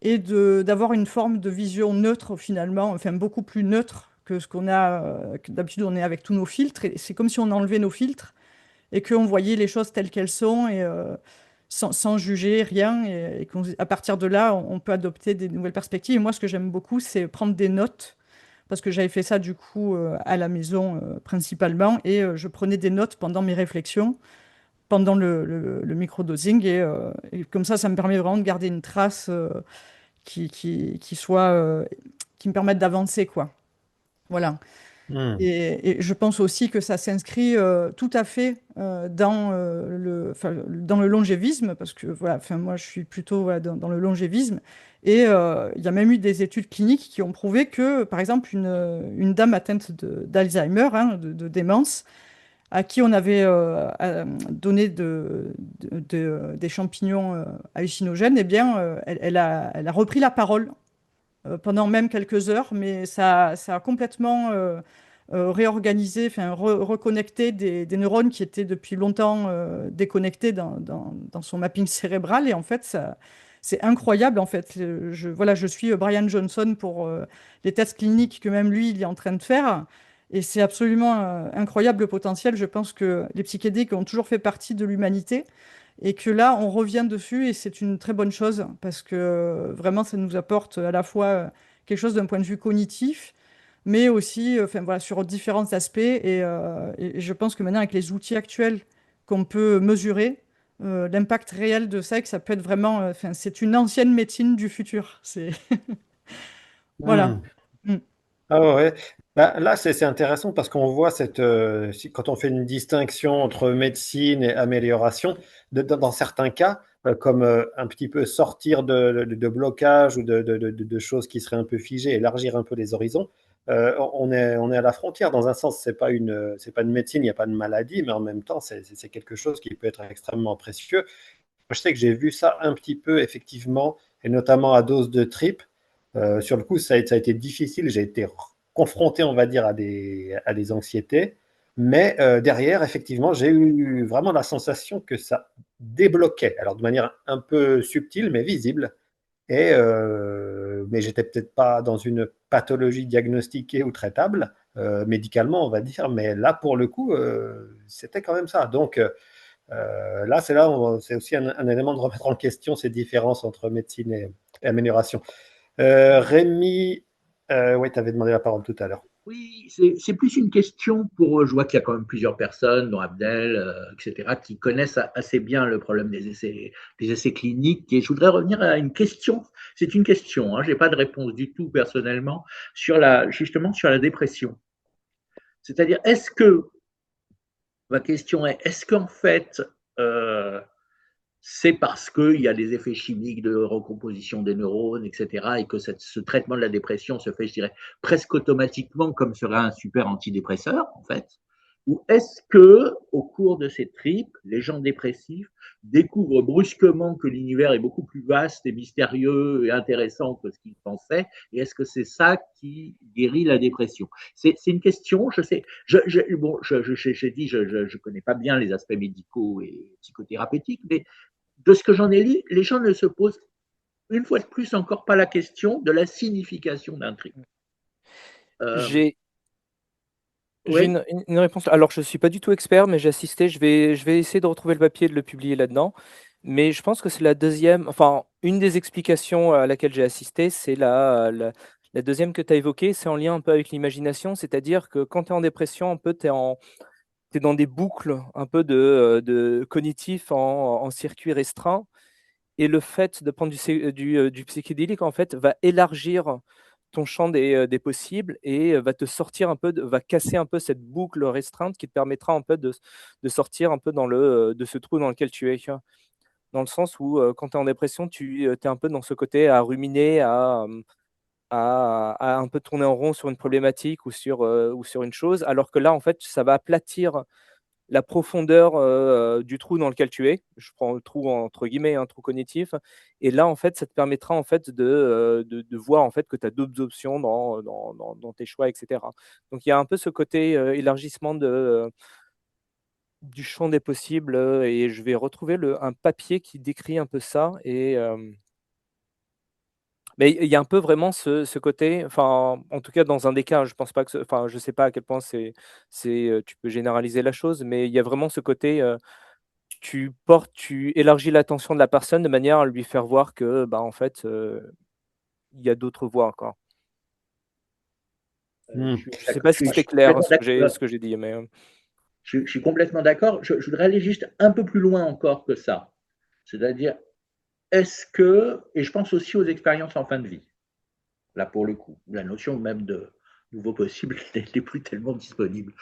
et d'avoir une forme de vision neutre, finalement, enfin, beaucoup plus neutre que ce qu'on a, que d'habitude, on est avec tous nos filtres. Et c'est comme si on enlevait nos filtres et qu'on voyait les choses telles qu'elles sont et sans juger rien. Et qu'à partir de là, on peut adopter des nouvelles perspectives. Et moi, ce que j'aime beaucoup, c'est prendre des notes. Parce que j'avais fait ça du coup à la maison principalement. Et je prenais des notes pendant mes réflexions, pendant le microdosing. Et comme ça me permet vraiment de garder une trace qui soit, qui me permette d'avancer, quoi. Voilà. Hmm. Et je pense aussi que ça s'inscrit tout à fait dans le longévisme, parce que voilà, enfin, moi je suis plutôt voilà, dans le longévisme. Et il y a même eu des études cliniques qui ont prouvé que, par exemple, une dame atteinte d'Alzheimer, hein, de démence, à qui on avait donné des champignons hallucinogènes, eh bien, elle a repris la parole pendant même quelques heures, mais ça a complètement réorganisé, enfin reconnecté des neurones qui étaient depuis longtemps déconnectés dans son mapping cérébral. Et en fait, c'est incroyable. En fait, voilà, je suis Brian Johnson pour les tests cliniques que même lui, il est en train de faire. Et c'est absolument incroyable le potentiel. Je pense que les psychédéliques ont toujours fait partie de l'humanité et que là, on revient dessus et c'est une très bonne chose parce que vraiment, ça nous apporte à la fois quelque chose d'un point de vue cognitif, mais aussi enfin, voilà, sur différents aspects. Et je pense que maintenant, avec les outils actuels qu'on peut mesurer, l'impact réel de ça, et que ça peut être vraiment, enfin, c'est une ancienne médecine du futur. C'est voilà. Hmm. Mm. Ah ouais, ouais. Bah, là, c'est intéressant parce qu'on voit quand on fait une distinction entre médecine et amélioration, dans certains cas, comme un petit peu sortir de blocage ou de choses qui seraient un peu figées, élargir un peu les horizons, on est à la frontière. Dans un sens, c'est pas une médecine, il n'y a pas de maladie, mais en même temps, c'est quelque chose qui peut être extrêmement précieux. Je sais que j'ai vu ça un petit peu, effectivement, et notamment à dose de trip. Sur le coup, ça a été difficile. J'ai été confronté, on va dire, à des anxiétés. Mais derrière, effectivement, j'ai eu vraiment la sensation que ça débloquait. Alors, de manière un peu subtile, mais visible. Mais j'étais peut-être pas dans une pathologie diagnostiquée ou traitable, médicalement, on va dire. Mais là, pour le coup, c'était quand même ça. Donc, c'est aussi un élément de remettre en question ces différences entre médecine et amélioration. Rémi, oui, tu avais demandé la parole tout à l'heure. Oui, c'est plus une question pour, je vois qu'il y a quand même plusieurs personnes, dont Abdel, etc., qui connaissent assez bien le problème des essais cliniques. Et je voudrais revenir à une question. C'est une question, hein, je n'ai pas de réponse du tout personnellement, justement sur la dépression. C'est-à-dire, est-ce que Ma question est, est-ce qu'en fait, euh, c'est parce qu'il y a des effets chimiques de recomposition des neurones, etc., et que ce traitement de la dépression se fait, je dirais, presque automatiquement comme serait un super antidépresseur, en fait? Ou est-ce que, au cours de ces tripes, les gens dépressifs découvrent brusquement que l'univers est beaucoup plus vaste et mystérieux et intéressant que ce qu'ils pensaient? Et est-ce que c'est ça qui guérit la dépression? C'est une question, je sais. Bon, j'ai dit, je ne connais pas bien les aspects médicaux et psychothérapeutiques, mais de ce que j'en ai lu, les gens ne se posent une fois de plus encore pas la question de la signification d'un trip. J'ai j'ai Oui, une réponse. Alors, je suis pas du tout expert, mais j'ai assisté. Je vais essayer de retrouver le papier et de le publier là-dedans. Mais je pense que c'est la deuxième, enfin, une des explications à laquelle j'ai assisté, c'est la deuxième que tu as évoquée, c'est en lien un peu avec l'imagination, c'est-à-dire que quand tu es en dépression, un peu, t'es dans des boucles un peu de cognitifs en circuit restreint. Et le fait de prendre du psychédélique, en fait, va élargir ton champ des possibles et va te sortir un peu, va casser un peu cette boucle restreinte qui te permettra un peu de sortir un peu de ce trou dans lequel tu es. Tu vois. Dans le sens où, quand tu es en dépression, tu es un peu dans ce côté à ruminer, à un peu tourner en rond sur une problématique ou sur une chose, alors que là, en fait, ça va aplatir la profondeur du trou dans lequel tu es. Je prends le trou entre guillemets, un trou cognitif. Et là, en fait, ça te permettra en fait de voir en fait que tu as d'autres options dans tes choix, etc. Donc il y a un peu ce côté élargissement du champ des possibles et je vais retrouver un papier qui décrit un peu ça. Mais il y a un peu vraiment ce côté, enfin, en tout cas dans un des cas, je pense pas que, enfin, je sais pas à quel point tu peux généraliser la chose, mais il y a vraiment ce côté. Tu élargis l'attention de la personne de manière à lui faire voir que, bah, en fait, il y a d'autres voies encore. Hmm. Je sais pas si je c'était suis clair complètement d'accord. ce que j'ai dit, mais Je suis complètement d'accord. Je voudrais aller juste un peu plus loin encore que ça. C'est-à-dire, est-ce que, et je pense aussi aux expériences en fin de vie, là pour le coup, la notion même de nouveau possible n'est plus tellement disponible.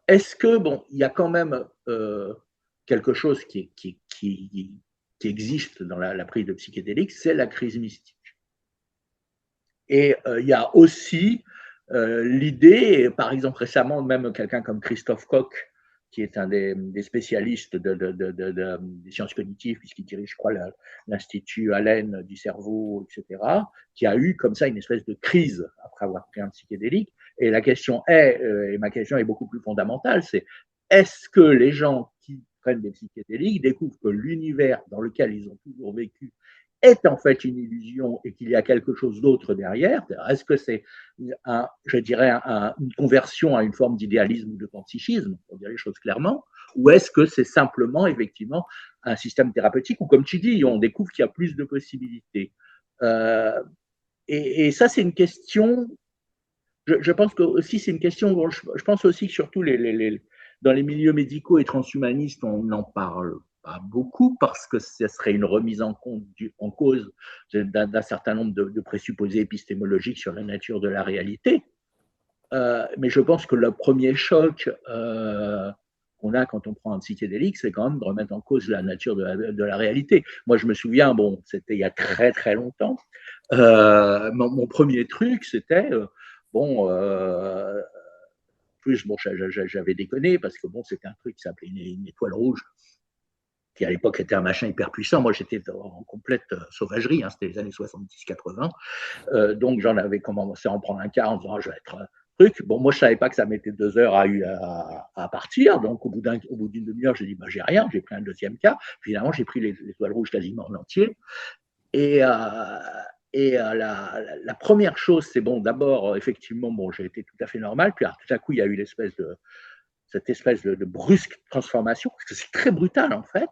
Est-ce que, bon, il y a quand même quelque chose qui existe dans la prise de psychédéliques, c'est la crise mystique. Et il y a aussi l'idée, par exemple récemment, même quelqu'un comme Christophe Koch, qui est un des spécialistes des sciences cognitives, puisqu'il dirige, je crois, l'Institut Allen du cerveau, etc., qui a eu comme ça une espèce de crise après avoir pris un psychédélique. Et la question est, et ma question est beaucoup plus fondamentale, c'est est-ce que les gens qui prennent des psychédéliques découvrent que l'univers dans lequel ils ont toujours vécu est en fait une illusion et qu'il y a quelque chose d'autre derrière? Est-ce que c'est, je dirais, une conversion à une forme d'idéalisme ou de panpsychisme, pour dire les choses clairement, ou est-ce que c'est simplement, effectivement, un système thérapeutique où, comme tu dis, on découvre qu'il y a plus de possibilités? euh, et ça, c'est une question. Je pense que aussi c'est une question. Je pense aussi que surtout dans les milieux médicaux et transhumanistes, on n'en parle pas beaucoup parce que ce serait une remise en cause d'un certain nombre de présupposés épistémologiques sur la nature de la réalité. Mais je pense que le premier choc qu'on a quand on prend un psychédélique, c'est quand même de remettre en cause la nature de la réalité. Moi, je me souviens, bon, c'était il y a très très longtemps. Mon premier truc, c'était bon. Plus, bon, j'avais déconné parce que bon, c'était un truc qui s'appelait une étoile rouge, qui à l'époque était un machin hyper puissant. Moi, j'étais en complète sauvagerie, hein, c'était les années 70-80. Donc, j'en avais commencé à en prendre un quart en disant, je vais être truc. Bon, moi, je savais pas que ça mettait 2 heures à partir. Donc, au bout d'une demi-heure, j'ai dit, bah, j'ai rien. J'ai pris un deuxième quart. Finalement, j'ai pris l'étoile rouge quasiment en entier. Et, la première chose, c'est bon, d'abord, effectivement, bon, j'ai été tout à fait normal. Puis, alors, tout à coup, il y a eu cette espèce de brusque transformation, parce que c'est très brutal, en fait.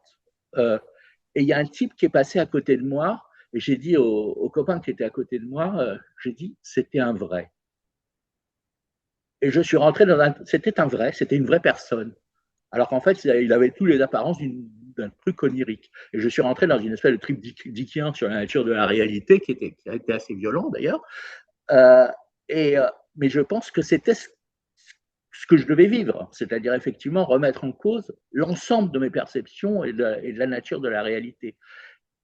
Et il y a un type qui est passé à côté de moi, et j'ai dit au copain qui était à côté de moi, j'ai dit, c'était un vrai. Et je suis rentré c'était un vrai, c'était une vraie personne. Alors qu'en fait, il avait toutes les apparences d'un truc onirique. Et je suis rentré dans une espèce de trip dickien sur la nature de la réalité, qui a été assez violent d'ailleurs. Euh, mais je pense que c'était ce ce que je devais vivre, c'est-à-dire effectivement remettre en cause l'ensemble de mes perceptions et de la nature de la réalité.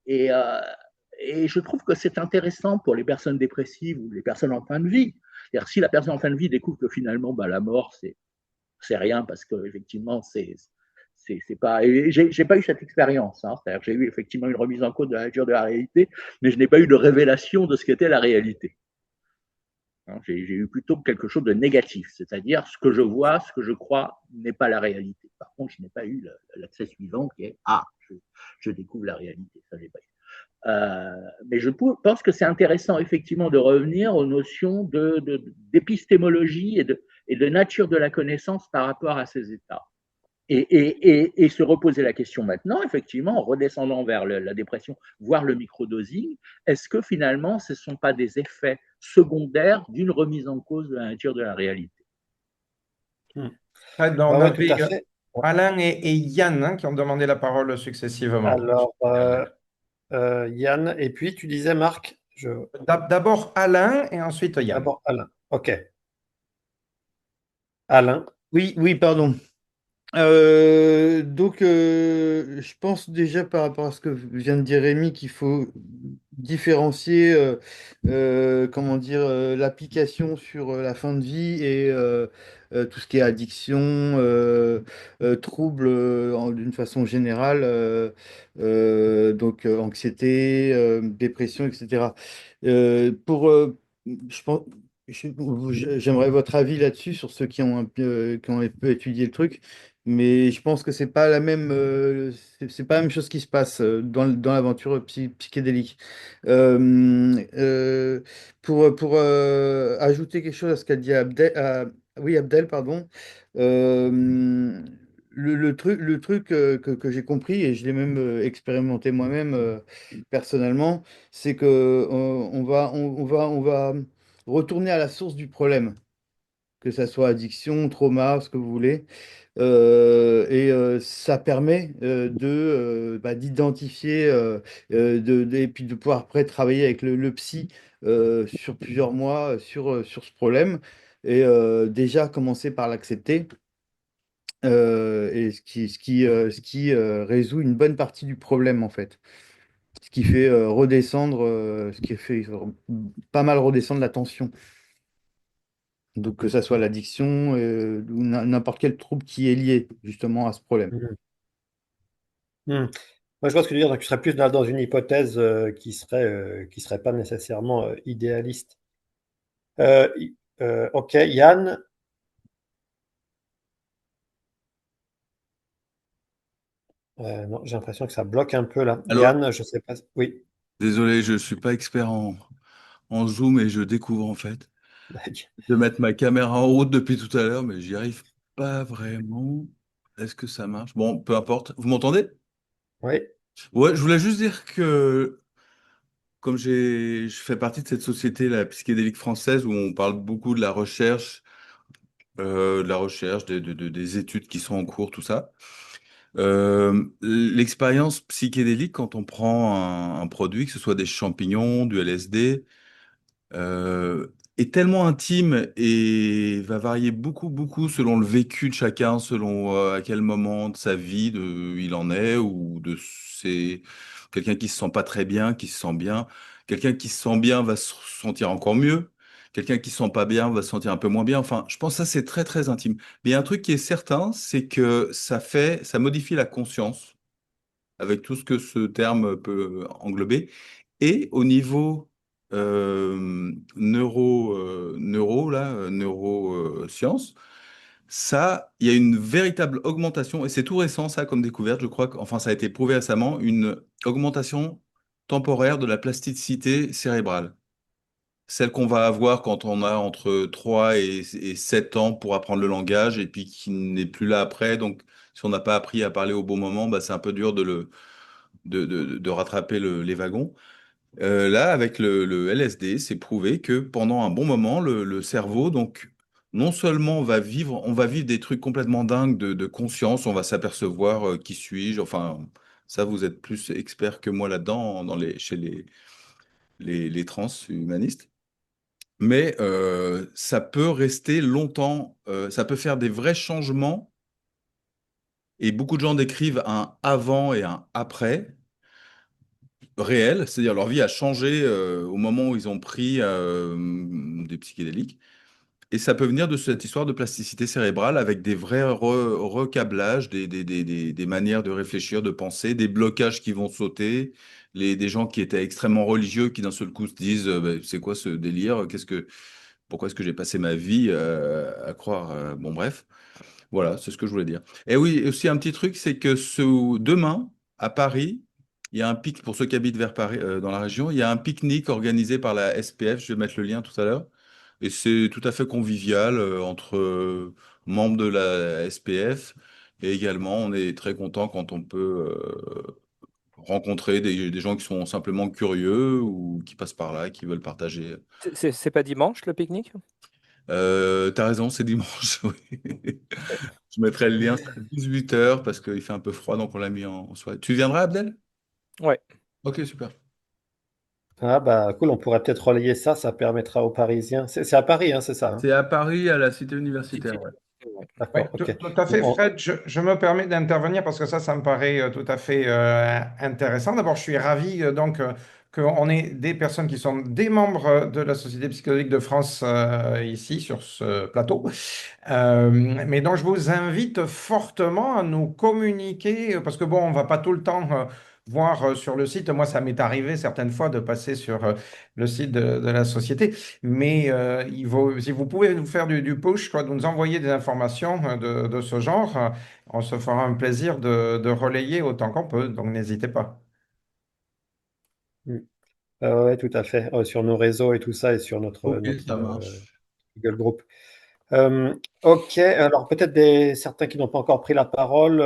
Et, euh, et je trouve que c'est intéressant pour les personnes dépressives ou les personnes en fin de vie. C'est-à-dire, si la personne en fin de vie découvre que finalement, bah, la mort, c'est rien parce que effectivement, c'est pas. J'ai pas eu cette expérience. Hein. C'est-à-dire que j'ai eu effectivement une remise en cause de la nature de la réalité, mais je n'ai pas eu de révélation de ce qu'était la réalité. Hein, j'ai eu plutôt quelque chose de négatif, c'est-à-dire ce que je vois, ce que je crois n'est pas la réalité. Par contre, je n'ai pas eu l'accès suivant qui est je découvre la réalité. Ça, j'ai pas eu. Mais je pense que c'est intéressant effectivement de revenir aux notions d'épistémologie et de nature de la connaissance par rapport à ces états. Et se reposer la question maintenant, effectivement, en redescendant vers la dépression, voire le microdosing, est-ce que finalement ce ne sont pas des effets secondaires d'une remise en cause de la nature de la réalité? Hmm. On Ouais, tout avait à fait. Alain et Yann hein, qui ont demandé la parole successivement. Alors, Yann, et puis tu disais Marc, D'abord Alain et ensuite Yann. d'abord Alain. Ok, Alain. Oui, oui, pardon. Je pense déjà par rapport à ce que vient de dire Rémi qu'il faut différencier, comment dire, l'application sur la fin de vie et tout ce qui est addiction, troubles d'une façon générale, anxiété, dépression, etc. Pour, je pense, j'aimerais votre avis là-dessus sur ceux qui ont un peu étudié le truc. Mais je pense que c'est pas la même, c'est pas la même chose qui se passe dans l'aventure psychédélique. Euh, ajouter quelque chose à ce qu'a dit Abdel, oui, Abdel, pardon. euh, le truc que j'ai compris, et je l'ai même expérimenté moi-même personnellement, c'est que on va retourner à la source du problème, que ça soit addiction, trauma, ce que vous voulez. Ça permet d'identifier et puis de pouvoir après travailler avec le psy sur plusieurs mois sur ce problème et déjà commencer par l'accepter et ce qui résout une bonne partie du problème en fait. Ce qui fait redescendre, ce qui fait pas mal redescendre la tension. Donc que ça soit l'addiction ou n'importe quel trouble qui est lié justement à ce problème. Mhm. Hmm. Moi, je vois ce que tu veux dire. Donc, tu serais plus dans une hypothèse qui serait pas nécessairement idéaliste. Ok, Yann. Non, j'ai l'impression que ça bloque un peu là. Alors, Yann, je sais pas. Oui. désolé, je suis pas expert en Zoom et je découvre en fait de mettre ma caméra en route depuis tout à l'heure, mais j'y arrive pas vraiment. Est-ce que ça marche? Bon, peu importe. Vous m'entendez? Oui. Ouais, je voulais juste dire que comme je fais partie de cette société, la psychédélique française, où on parle beaucoup de la recherche, des études qui sont en cours, tout ça. L'expérience psychédélique, quand on prend un produit, que ce soit des champignons, du LSD, euh, est tellement intime et va varier beaucoup, beaucoup selon le vécu de chacun, selon à quel moment de sa vie il en est, ou de c'est quelqu'un qui se sent pas très bien, qui se sent bien. Quelqu'un qui se sent bien va se sentir encore mieux. Quelqu'un qui se sent pas bien va se sentir un peu moins bien. Enfin, je pense que ça, c'est très, très intime. Mais il y a un truc qui est certain, c'est que ça modifie la conscience, avec tout ce que ce terme peut englober. Et au niveau neurosciences, ça, il y a une véritable augmentation, et c'est tout récent ça comme découverte, je crois enfin ça a été prouvé récemment, une augmentation temporaire de la plasticité cérébrale. Celle qu'on va avoir quand on a entre 3 et 7 ans pour apprendre le langage, et puis qui n'est plus là après. Donc, si on n'a pas appris à parler au bon moment, bah, c'est un peu dur de rattraper les wagons. Là, avec le LSD, c'est prouvé que pendant un bon moment, le cerveau, donc, non seulement on va vivre des trucs complètement dingues de conscience, on va s'apercevoir qui suis-je, enfin, ça, vous êtes plus expert que moi là-dedans, chez les transhumanistes. mais ça peut rester longtemps, ça peut faire des vrais changements, et beaucoup de gens décrivent un avant et un après réel, c'est-à-dire leur vie a changé au moment où ils ont pris des psychédéliques. Et ça peut venir de cette histoire de plasticité cérébrale avec des vrais recablages, des manières de réfléchir, de penser, des blocages qui vont sauter, des gens qui étaient extrêmement religieux qui d'un seul coup se disent bah, c'est quoi ce délire? Pourquoi est-ce que j'ai passé ma vie à croire bon, bref. Voilà, c'est ce que je voulais dire. Et oui, aussi un petit truc, c'est que demain, à Paris, il y a un pic, pour ceux qui habitent vers Paris, dans la région, il y a un pique-nique organisé par la SPF, je vais mettre le lien tout à l'heure, et c'est tout à fait convivial entre membres de la SPF, et également, on est très content quand on peut rencontrer des gens qui sont simplement curieux ou qui passent par là, qui veulent partager. C'est pas dimanche le pique-nique? T'as raison, c'est dimanche, oui. Je mettrai le lien, c'est à 18h parce qu'il fait un peu froid, donc on l'a mis en soirée. Tu viendras, Abdel? Ouais. Ok, super. Ah bah cool, on pourrait peut-être relayer ça, ça permettra aux Parisiens. C'est à Paris, hein, c'est ça, hein? C'est à Paris, à la cité Cité universitaire, ouais. universitaire, ouais. Oui, D'accord, tout, ok. tout à Bon, fait, Fred. Je me permets d'intervenir parce que ça me paraît tout à fait intéressant. D'abord, je suis ravi qu'on ait des personnes qui sont des membres de la Société psychologique de France ici sur ce plateau. Mais donc, je vous invite fortement à nous communiquer parce que bon, on va pas tout le temps voir sur le site. Moi, ça m'est arrivé certaines fois de passer sur le site de la société. Mais si vous pouvez nous faire du push, quoi, de nous envoyer des informations de ce genre, on se fera un plaisir de relayer autant qu'on peut. Donc n'hésitez pas. mm. Ouais, tout à fait. Sur nos réseaux et tout ça, et sur notre, Ok, notre ça marche. Google Group. Ok, alors peut-être certains qui n'ont pas encore pris la parole.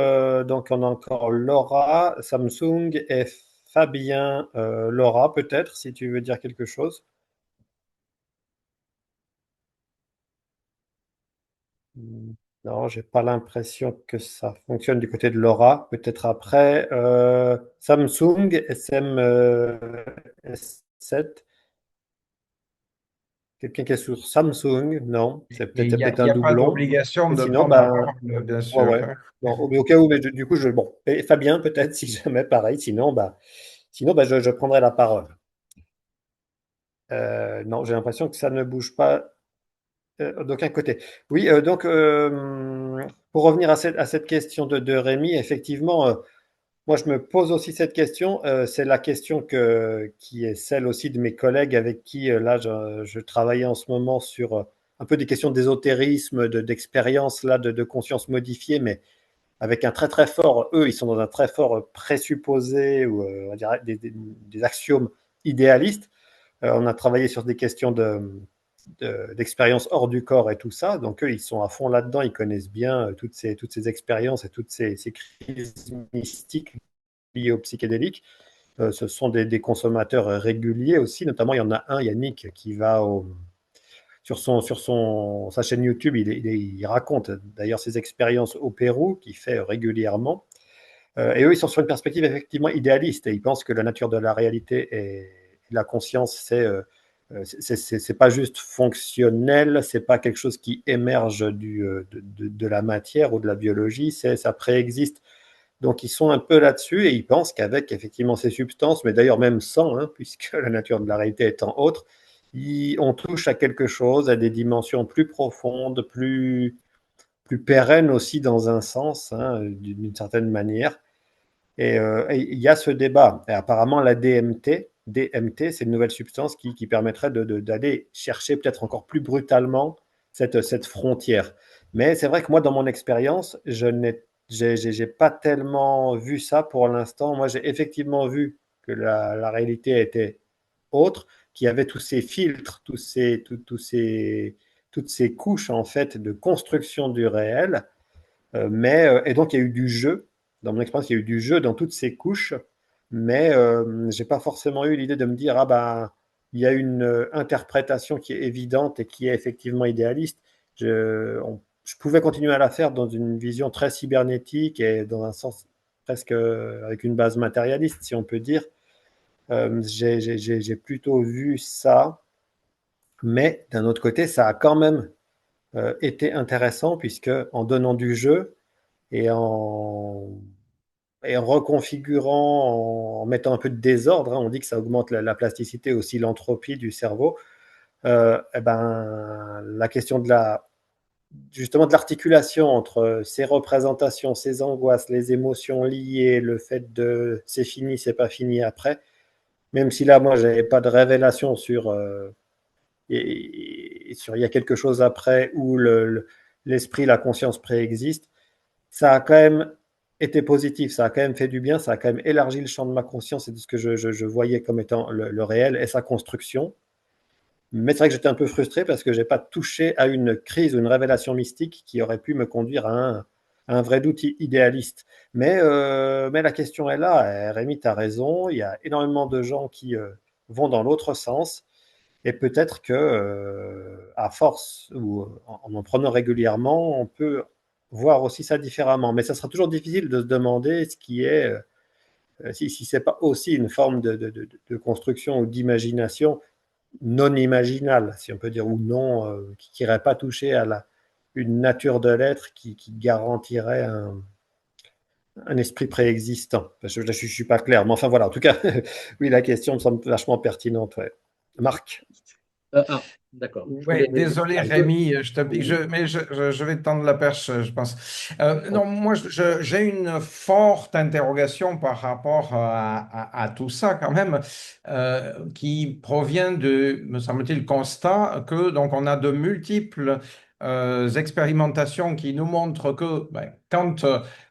Donc on a encore Laura, Samsung et Fabien. Laura, peut-être, si tu veux dire quelque chose. Hmm, non, j'ai pas l'impression que ça fonctionne du côté de Laura. Peut-être après. Samsung, S7. Quelqu'un qui est sur Samsung? Non, Et c'est peut-être il y un a pas doublon. d'obligation Et de sinon, prendre la ben, parole, bien ouais, sûr. ouais. Bon, mais au cas où, mais du coup, bon. Et Fabien, peut-être, si jamais, pareil. Sinon, je prendrai la parole. Non, j'ai l'impression que ça ne bouge pas d'aucun côté. Oui, donc, pour revenir à cette question de Rémi, effectivement, moi, je me pose aussi cette question. C'est la question qui est celle aussi de mes collègues avec qui, là, je travaillais en ce moment sur un peu des questions d'ésotérisme, d'expérience, là, de conscience modifiée, mais avec un très, très fort, eux, ils sont dans un très fort présupposé ou, on dirait des axiomes idéalistes. On a travaillé sur des questions d'expérience hors du corps et tout ça. Donc, eux, ils sont à fond là-dedans. Ils connaissent bien toutes ces expériences et toutes ces crises mystiques liés aux psychédéliques. Ce sont des consommateurs réguliers aussi. Notamment, il y en a un, Yannick, qui va sur sa chaîne YouTube. Il raconte d'ailleurs ses expériences au Pérou, qu'il fait régulièrement. Et eux, ils sont sur une perspective effectivement idéaliste. Et ils pensent que la nature de la réalité et la conscience, c'est pas juste fonctionnel, c'est pas quelque chose qui émerge de la matière ou de la biologie, ça préexiste. Donc ils sont un peu là-dessus et ils pensent qu'avec effectivement ces substances, mais d'ailleurs même sans, hein, puisque la nature de la réalité étant autre, on touche à quelque chose, à des dimensions plus profondes, plus pérennes aussi dans un sens, hein, d'une certaine manière. Et il y a ce débat. Et apparemment, la DMT, c'est une nouvelle substance qui permettrait d'aller chercher peut-être encore plus brutalement cette frontière. Mais c'est vrai que moi, dans mon expérience, j'ai pas tellement vu ça pour l'instant. Moi, j'ai effectivement vu que la réalité était autre, qu'il y avait tous ces filtres, toutes ces couches en fait de construction du réel. Et donc, il y a eu du jeu. Dans mon expérience, il y a eu du jeu dans toutes ces couches, mais j'ai pas forcément eu l'idée de me dire, ah ben, il y a une interprétation qui est évidente et qui est effectivement idéaliste. Je pouvais continuer à la faire dans une vision très cybernétique et dans un sens presque avec une base matérialiste, si on peut dire. J'ai plutôt vu ça Mais d'un autre côté, ça a quand même été intéressant puisque en donnant du jeu et en reconfigurant, en mettant un peu de désordre, hein, on dit que ça augmente la plasticité, aussi l'entropie du cerveau. Eh ben, la question justement de l'articulation entre ces représentations, ces angoisses, les émotions liées, le fait de c'est fini, c'est pas fini après, même si là, moi, j'avais pas de révélation sur, sur il y a quelque chose après où l'esprit, la conscience préexiste, ça a quand même été positif, ça a quand même fait du bien, ça a quand même élargi le champ de ma conscience et de ce que je voyais comme étant le réel et sa construction. Mais c'est vrai que j'étais un peu frustré parce que j'ai pas touché à une crise ou une révélation mystique qui aurait pu me conduire à un vrai doute idéaliste. Mais la question est là. Rémi, tu as raison. Il y a énormément de gens qui vont dans l'autre sens. Et peut-être que, à force ou en prenant régulièrement, on peut voir aussi ça différemment. Mais ça sera toujours difficile de se demander ce qui est, si c'est pas aussi une forme de construction ou d'imagination non imaginale, si on peut dire, ou non, qui n'irait pas toucher à une nature de l'être qui garantirait un esprit préexistant. Je ne suis pas clair, mais enfin voilà, en tout cas, oui, la question me semble vachement pertinente. Ouais. Marc. D'accord. Ouais, désolé Rémi, je te pique, mais je vais te tendre la perche, je pense. Non, moi j'ai une forte interrogation par rapport à tout ça quand même, qui provient de, me semble-t-il, constat que donc on a de multiples expérimentations qui nous montrent que quand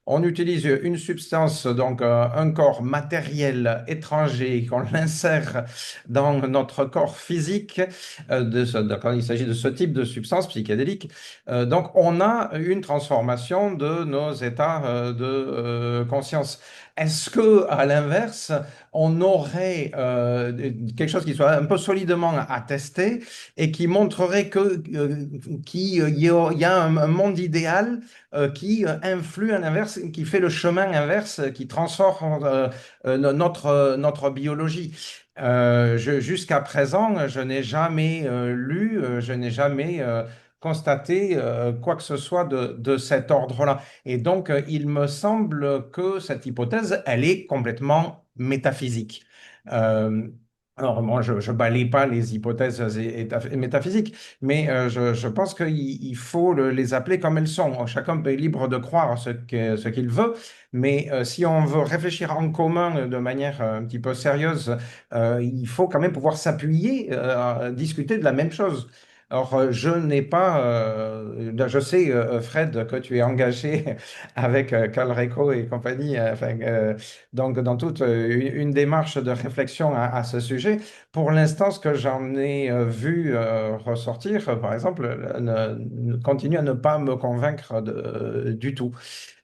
on utilise une substance, donc un corps matériel étranger, qu'on l'insère dans notre corps physique, quand il s'agit de ce type de substance psychédélique. Donc, on a une transformation de nos états de conscience. Est-ce que, à l'inverse, on aurait quelque chose qui soit un peu solidement attesté et qui montrerait qu'il y a un monde idéal qui influe à l'inverse, qui fait le chemin inverse, qui transforme notre biologie? Jusqu'à présent, je n'ai jamais lu, je n'ai jamais constaté quoi que ce soit de cet ordre-là. Et donc, il me semble que cette hypothèse, elle est complètement métaphysique. Euh, alors, moi, je ne balaye pas les hypothèses métaphysiques, mais je pense qu'il faut les appeler comme elles sont. Chacun est libre de croire ce qu'il veut, mais si on veut réfléchir en commun de manière un petit peu sérieuse, il faut quand même pouvoir s'appuyer, discuter de la même chose. Alors, je n'ai pas, je sais, Fred, que tu es engagé avec Calreco et compagnie, donc dans toute une démarche de réflexion à ce sujet. Pour l'instant, ce que j'en ai vu ressortir, par exemple, continue à ne pas me convaincre du tout.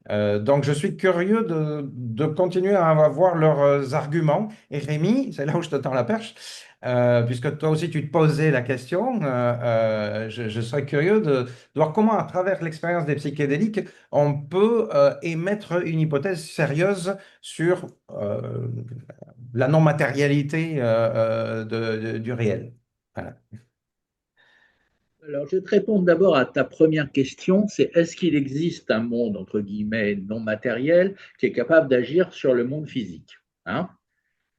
Donc, je suis curieux de continuer à avoir leurs arguments. Et Rémi, c'est là où je te tends la perche, puisque toi aussi tu te posais la question. Je serais curieux de voir comment, à travers l'expérience des psychédéliques, on peut émettre une hypothèse sérieuse sur la non-matérialité du réel. Voilà. Alors, je vais te répondre d'abord à ta première question, c'est est-ce qu'il existe un monde, entre guillemets, non matériel qui est capable d'agir sur le monde physique, hein?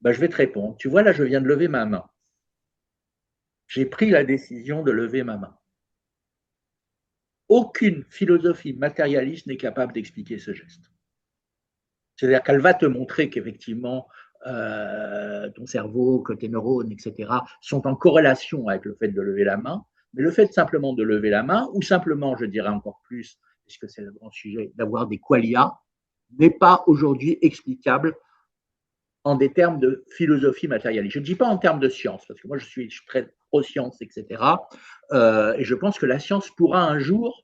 Ben, je vais te répondre. Tu vois, là, je viens de lever ma main. J'ai pris la décision de lever ma main. Aucune philosophie matérialiste n'est capable d'expliquer ce geste. C'est-à-dire qu'elle va te montrer qu'effectivement, ton cerveau, que tes neurones, etc., sont en corrélation avec le fait de lever la main. Mais le fait simplement de lever la main, ou simplement, je dirais encore plus, puisque c'est le grand sujet, d'avoir des qualia, n'est pas aujourd'hui explicable en des termes de philosophie matérialiste. Je ne dis pas en termes de science, parce que moi je suis très pro-science, etc. Et je pense que la science pourra un jour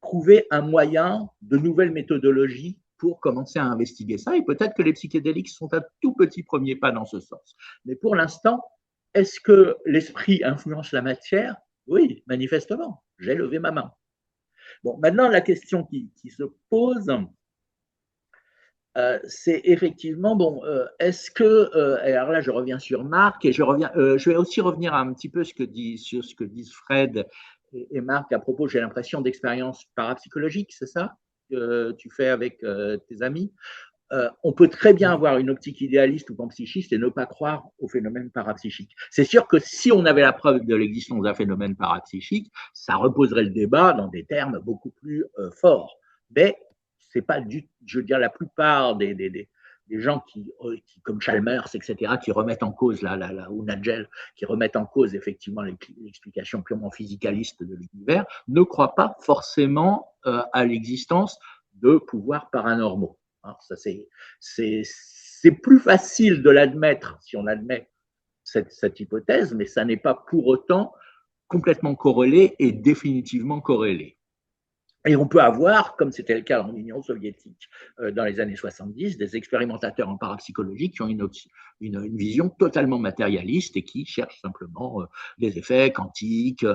trouver un moyen de nouvelles méthodologies pour commencer à investiguer ça. Et peut-être que les psychédéliques sont un tout petit premier pas dans ce sens. Mais pour l'instant, est-ce que l'esprit influence la matière? Oui, manifestement. J'ai levé ma main. Bon, maintenant, la question qui se pose, C'est effectivement bon. Est-ce que et alors là, je reviens sur Marc et je vais aussi revenir un petit peu sur ce que disent Fred et Marc à propos. J'ai l'impression d'expérience parapsychologique, c'est ça que tu fais avec tes amis. On peut très bien avoir une optique idéaliste ou panpsychiste et ne pas croire au phénomène parapsychique. C'est sûr que si on avait la preuve de l'existence d'un phénomène parapsychique, ça reposerait le débat dans des termes beaucoup plus forts. Mais c'est pas je veux dire, la plupart des gens qui, comme Chalmers, etc., qui remettent en cause ou Nagel, qui remettent en cause effectivement l'explication purement physicaliste de l'univers, ne croient pas forcément à l'existence de pouvoirs paranormaux. Hein, ça, c'est plus facile de l'admettre si on admet cette hypothèse, mais ça n'est pas pour autant complètement corrélé et définitivement corrélé. Et on peut avoir, comme c'était le cas en Union soviétique dans les années 70, des expérimentateurs en parapsychologie qui ont une vision totalement matérialiste et qui cherchent simplement des effets quantiques,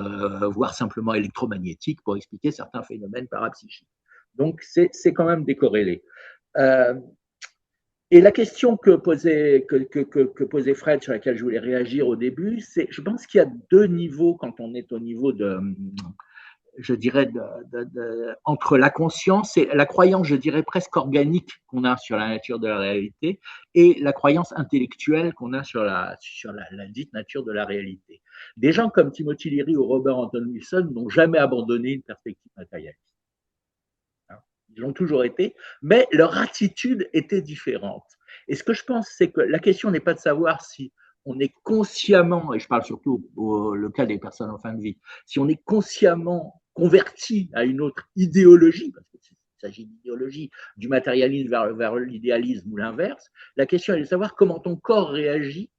voire simplement électromagnétiques pour expliquer certains phénomènes parapsychiques. Donc c'est quand même décorrélé. Euh, et la question que posait Fred, sur laquelle je voulais réagir au début, c'est, je pense qu'il y a deux niveaux quand on est au niveau je dirais, entre la conscience et la croyance, je dirais presque organique qu'on a sur la nature de la réalité et la croyance intellectuelle qu'on a sur la dite nature de la réalité. Des gens comme Timothy Leary ou Robert Anton Wilson n'ont jamais abandonné une perspective matérialiste. Ils l'ont toujours été, mais leur attitude était différente. Et ce que je pense, c'est que la question n'est pas de savoir si on est consciemment, et je parle surtout le cas des personnes en fin de vie, si on est consciemment converti à une autre idéologie, parce qu'il s'agit d'idéologie, du matérialisme vers l'idéalisme ou l'inverse, la question est de savoir comment ton corps réagit.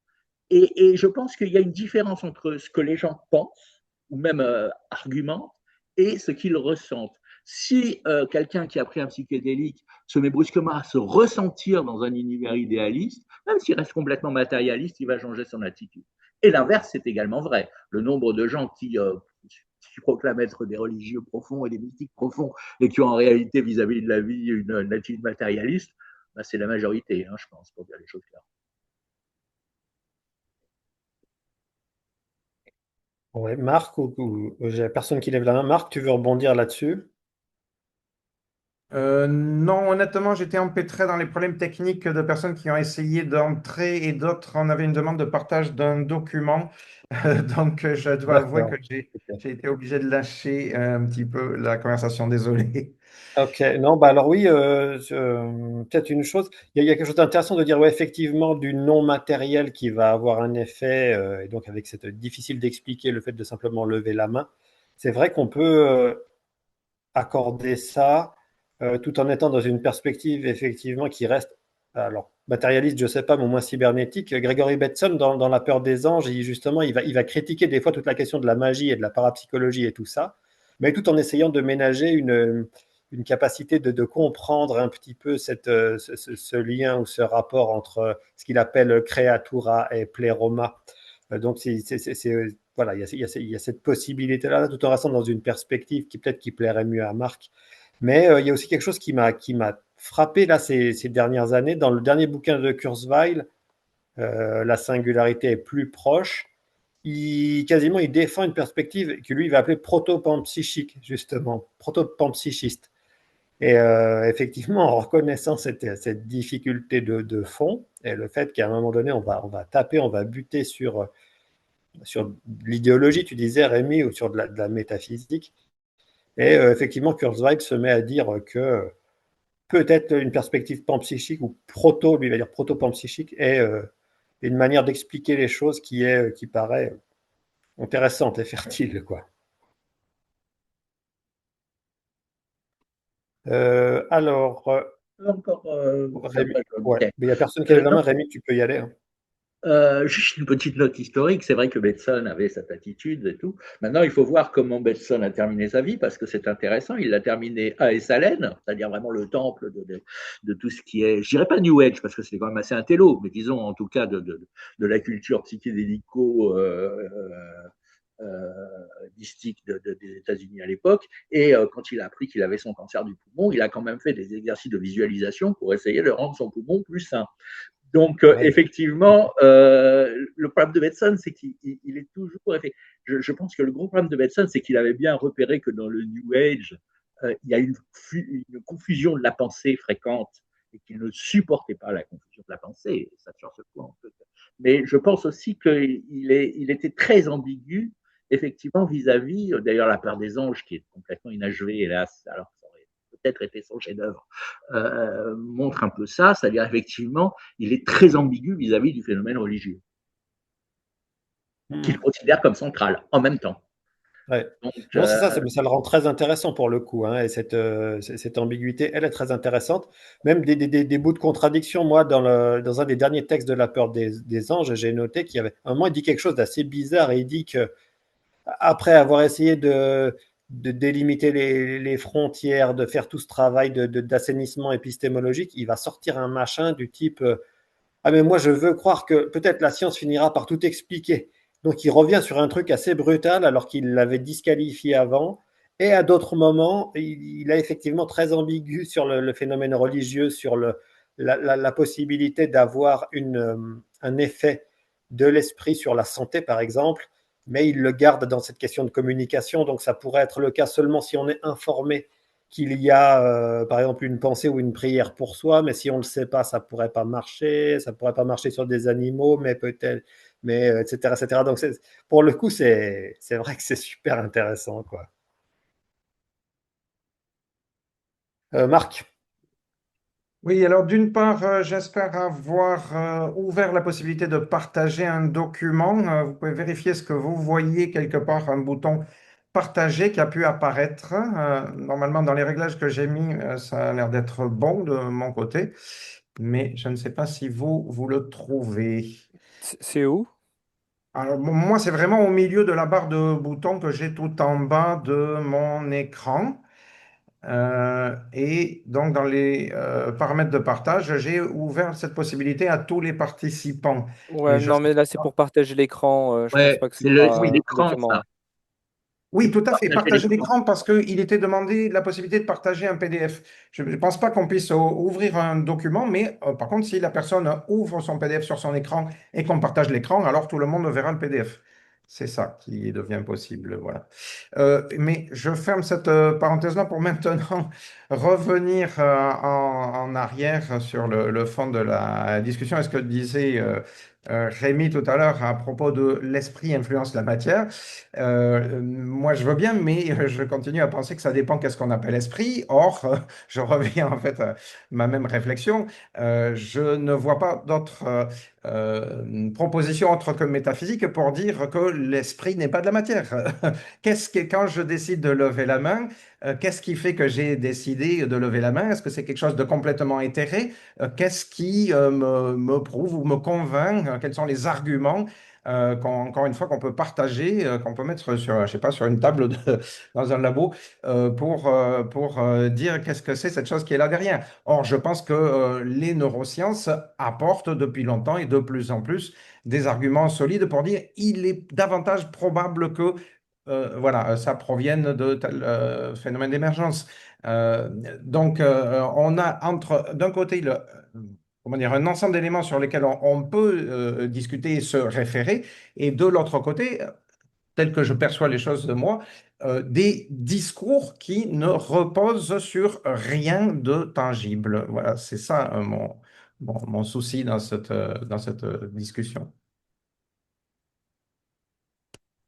Et je pense qu'il y a une différence entre ce que les gens pensent, ou même argumentent, et ce qu'ils ressentent. Si quelqu'un qui a pris un psychédélique se met brusquement à se ressentir dans un univers idéaliste, même s'il reste complètement matérialiste, il va changer son attitude. Et l'inverse, c'est également vrai. Le nombre de gens qui proclament être des religieux profonds et des mystiques profonds et qui ont en réalité vis-à-vis de la vie une attitude matérialiste, bah, c'est la majorité, hein, je pense, pour dire les choses claires. Ouais, Marc, j'ai personne qui lève la main. Marc, tu veux rebondir là-dessus? Non, honnêtement, j'étais empêtré dans les problèmes techniques de personnes qui ont essayé d'entrer et d'autres en avaient une demande de partage d'un document. Donc, je dois avouer que D'accord. j'ai été obligé de lâcher un petit peu la conversation. Désolé. Ok, non, bah alors oui, peut-être une chose, il y a quelque chose d'intéressant de dire, ouais, effectivement, du non matériel qui va avoir un effet, et donc avec cette difficile d'expliquer le fait de simplement lever la main. C'est vrai qu'on peut accorder ça tout en étant dans une perspective effectivement qui reste, alors matérialiste, je sais pas, mais au moins cybernétique. Gregory Bateson, dans La peur des anges, justement, il va critiquer des fois toute la question de la magie et de la parapsychologie et tout ça, mais tout en essayant de ménager une capacité de comprendre un petit peu ce lien ou ce rapport entre ce qu'il appelle créatura et pleroma. Donc, voilà, il y a cette possibilité-là, tout en restant dans une perspective qui peut-être qui plairait mieux à Marc. Mais il y a aussi quelque chose qui m'a frappé là ces dernières années. Dans le dernier bouquin de Kurzweil, La singularité est plus proche. Quasiment, il défend une perspective que lui il va appeler proto-panpsychique, justement, proto-panpsychiste. Et effectivement, en reconnaissant cette difficulté de fond et le fait qu'à un moment donné, on va taper, on va buter sur l'idéologie, tu disais Rémi, ou sur de la métaphysique. Et effectivement, Kurzweil se met à dire que peut-être une perspective panpsychique ou lui il va dire proto-panpsychique est une manière d'expliquer les choses qui paraît intéressante et fertile, quoi. Alors, Encore, Rémi, ouais, okay. mais il n'y a personne qui lève la Non, main. Rémi, tu peux y aller, hein. juste une petite note historique, c'est vrai que Bateson avait cette attitude et tout. Maintenant, il faut voir comment Bateson a terminé sa vie, parce que c'est intéressant. Il l'a terminé à Esalen, c'est-à-dire vraiment le temple de tout ce qui est, je dirais pas New Age, parce que c'est quand même assez intello, mais disons en tout cas de la culture psychédélico mystique des États-Unis à l'époque. Et quand il a appris qu'il avait son cancer du poumon, il a quand même fait des exercices de visualisation pour essayer de rendre son poumon plus sain. Donc, Ouais. effectivement, le problème de Bateson, c'est qu'il est toujours. Je pense que le gros problème de Bateson, c'est qu'il avait bien repéré que dans le New Age, il y a une confusion de la pensée fréquente et qu'il ne supportait pas la confusion de la pensée. Ça, sur ce point, mais je pense aussi qu'il était très ambigu, effectivement, vis-à-vis, d'ailleurs, La Peur des anges, qui est complètement inachevée, hélas, alors ça aurait peut-être été son chef-d'œuvre, montre un peu ça, c'est-à-dire, effectivement, il est très ambigu vis-à-vis du phénomène religieux, qu'il considère comme central, en même temps. Ouais. Donc, Non, c'est ça, ça le rend très intéressant pour le coup, hein, et cette ambiguïté, elle est très intéressante. Même des bouts de contradiction, moi, dans un des derniers textes de La Peur des anges, j'ai noté qu'il y avait, à un moment, il dit quelque chose d'assez bizarre, et il dit que après avoir essayé de délimiter les frontières, de faire tout ce travail d'assainissement épistémologique, il va sortir un machin du type ah, mais moi, je veux croire que peut-être la science finira par tout expliquer. Donc, il revient sur un truc assez brutal alors qu'il l'avait disqualifié avant. Et à d'autres moments, il est effectivement très ambigu sur le phénomène religieux, sur la possibilité d'avoir un effet de l'esprit sur la santé, par exemple. Mais il le garde dans cette question de communication. Donc, ça pourrait être le cas seulement si on est informé qu'il y a, par exemple, une pensée ou une prière pour soi, mais si on ne le sait pas, ça pourrait pas marcher, ça pourrait pas marcher sur des animaux, mais peut-être, mais etc., etc. Donc, pour le coup, c'est vrai que c'est super intéressant, quoi. Marc, Oui, alors d'une part, j'espère avoir ouvert la possibilité de partager un document. Vous pouvez vérifier ce que vous voyez quelque part, un bouton partager qui a pu apparaître. Normalement, dans les réglages que j'ai mis, ça a l'air d'être bon de mon côté, mais je ne sais pas si vous le trouvez. C'est où? Alors, moi, c'est vraiment au milieu de la barre de boutons que j'ai tout en bas de mon écran. Et donc, dans les paramètres de partage, j'ai ouvert cette possibilité à tous les participants. Et Ouais, je non, mais là, c'est pour partager l'écran. Je pense ouais, pas que ce c'est soit oui, un l'écran, document. ça. Oui, C'est tout pour à fait. partager Partager l'écran. l'écran parce qu'il était demandé la possibilité de partager un PDF. Je ne pense pas qu'on puisse ouvrir un document, mais par contre, si la personne ouvre son PDF sur son écran et qu'on partage l'écran, alors tout le monde verra le PDF. C'est ça qui devient possible. Voilà. Mais je ferme cette parenthèse-là pour maintenant revenir en arrière sur le fond de la discussion. Est-ce que disait Rémi tout à l'heure à propos de l'esprit influence la matière? Moi, je veux bien, mais je continue à penser que ça dépend qu'est-ce qu'on appelle esprit. Or, je reviens en fait à ma même réflexion. Je ne vois pas d'autre proposition autre que métaphysique pour dire que l'esprit n'est pas de la matière. Quand je décide de lever la main, qu'est-ce qui fait que j'ai décidé de lever la main? Est-ce que c'est quelque chose de complètement éthéré? Qu'est-ce qui me prouve ou me convainc? Quels sont les arguments encore une fois, qu'on peut partager, qu'on peut mettre sur, je sais pas, sur une table dans un labo pour dire qu'est-ce que c'est cette chose qui est là derrière. Or, je pense que les neurosciences apportent depuis longtemps et de plus en plus des arguments solides pour dire il est davantage probable que voilà, ça provienne de tel phénomène d'émergence. Euh, donc, on a d'un côté comment dire, un ensemble d'éléments sur lesquels on peut discuter et se référer, et de l'autre côté, tel que je perçois les choses de moi, des discours qui ne reposent sur rien de tangible. Voilà, c'est ça mon souci dans cette discussion.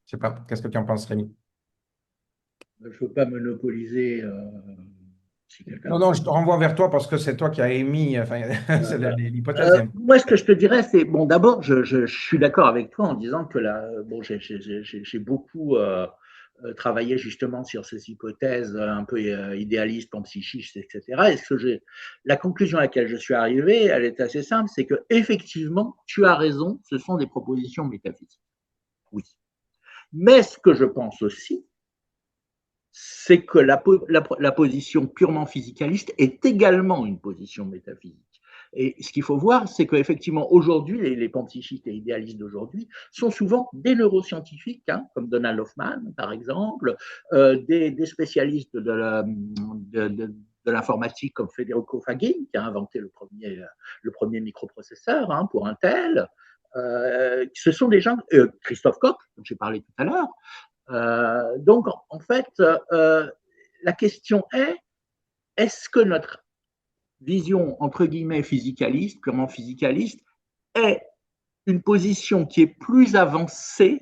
Je sais pas, qu'est-ce que tu en penses, Rémi? Je ne veux pas monopoliser si quelqu'un Non, d'autre. non, je te renvoie vers toi parce que c'est toi qui as émis, enfin, c'est l'hypothèse. Moi, ce que je te dirais, c'est, bon, d'abord, je suis d'accord avec toi en disant que là, bon, j'ai beaucoup travaillé justement sur ces hypothèses un peu idéalistes, panpsychistes, etc. Et la conclusion à laquelle je suis arrivé, elle est assez simple, c'est que effectivement, tu as raison, ce sont des propositions métaphysiques. Oui. Mais ce que je pense aussi, c'est que la position purement physicaliste est également une position métaphysique. Et ce qu'il faut voir, c'est qu'effectivement, aujourd'hui, les panpsychistes et idéalistes d'aujourd'hui sont souvent des neuroscientifiques, hein, comme Donald Hoffman, par exemple, des spécialistes de l'informatique comme Federico Fagin, qui a inventé le premier microprocesseur, hein, pour Intel. Ce sont des gens, Christophe Koch, dont j'ai parlé tout à l'heure. Donc, en fait, la question est-ce que notre vision, entre guillemets, physicaliste, purement physicaliste, est une position qui est plus avancée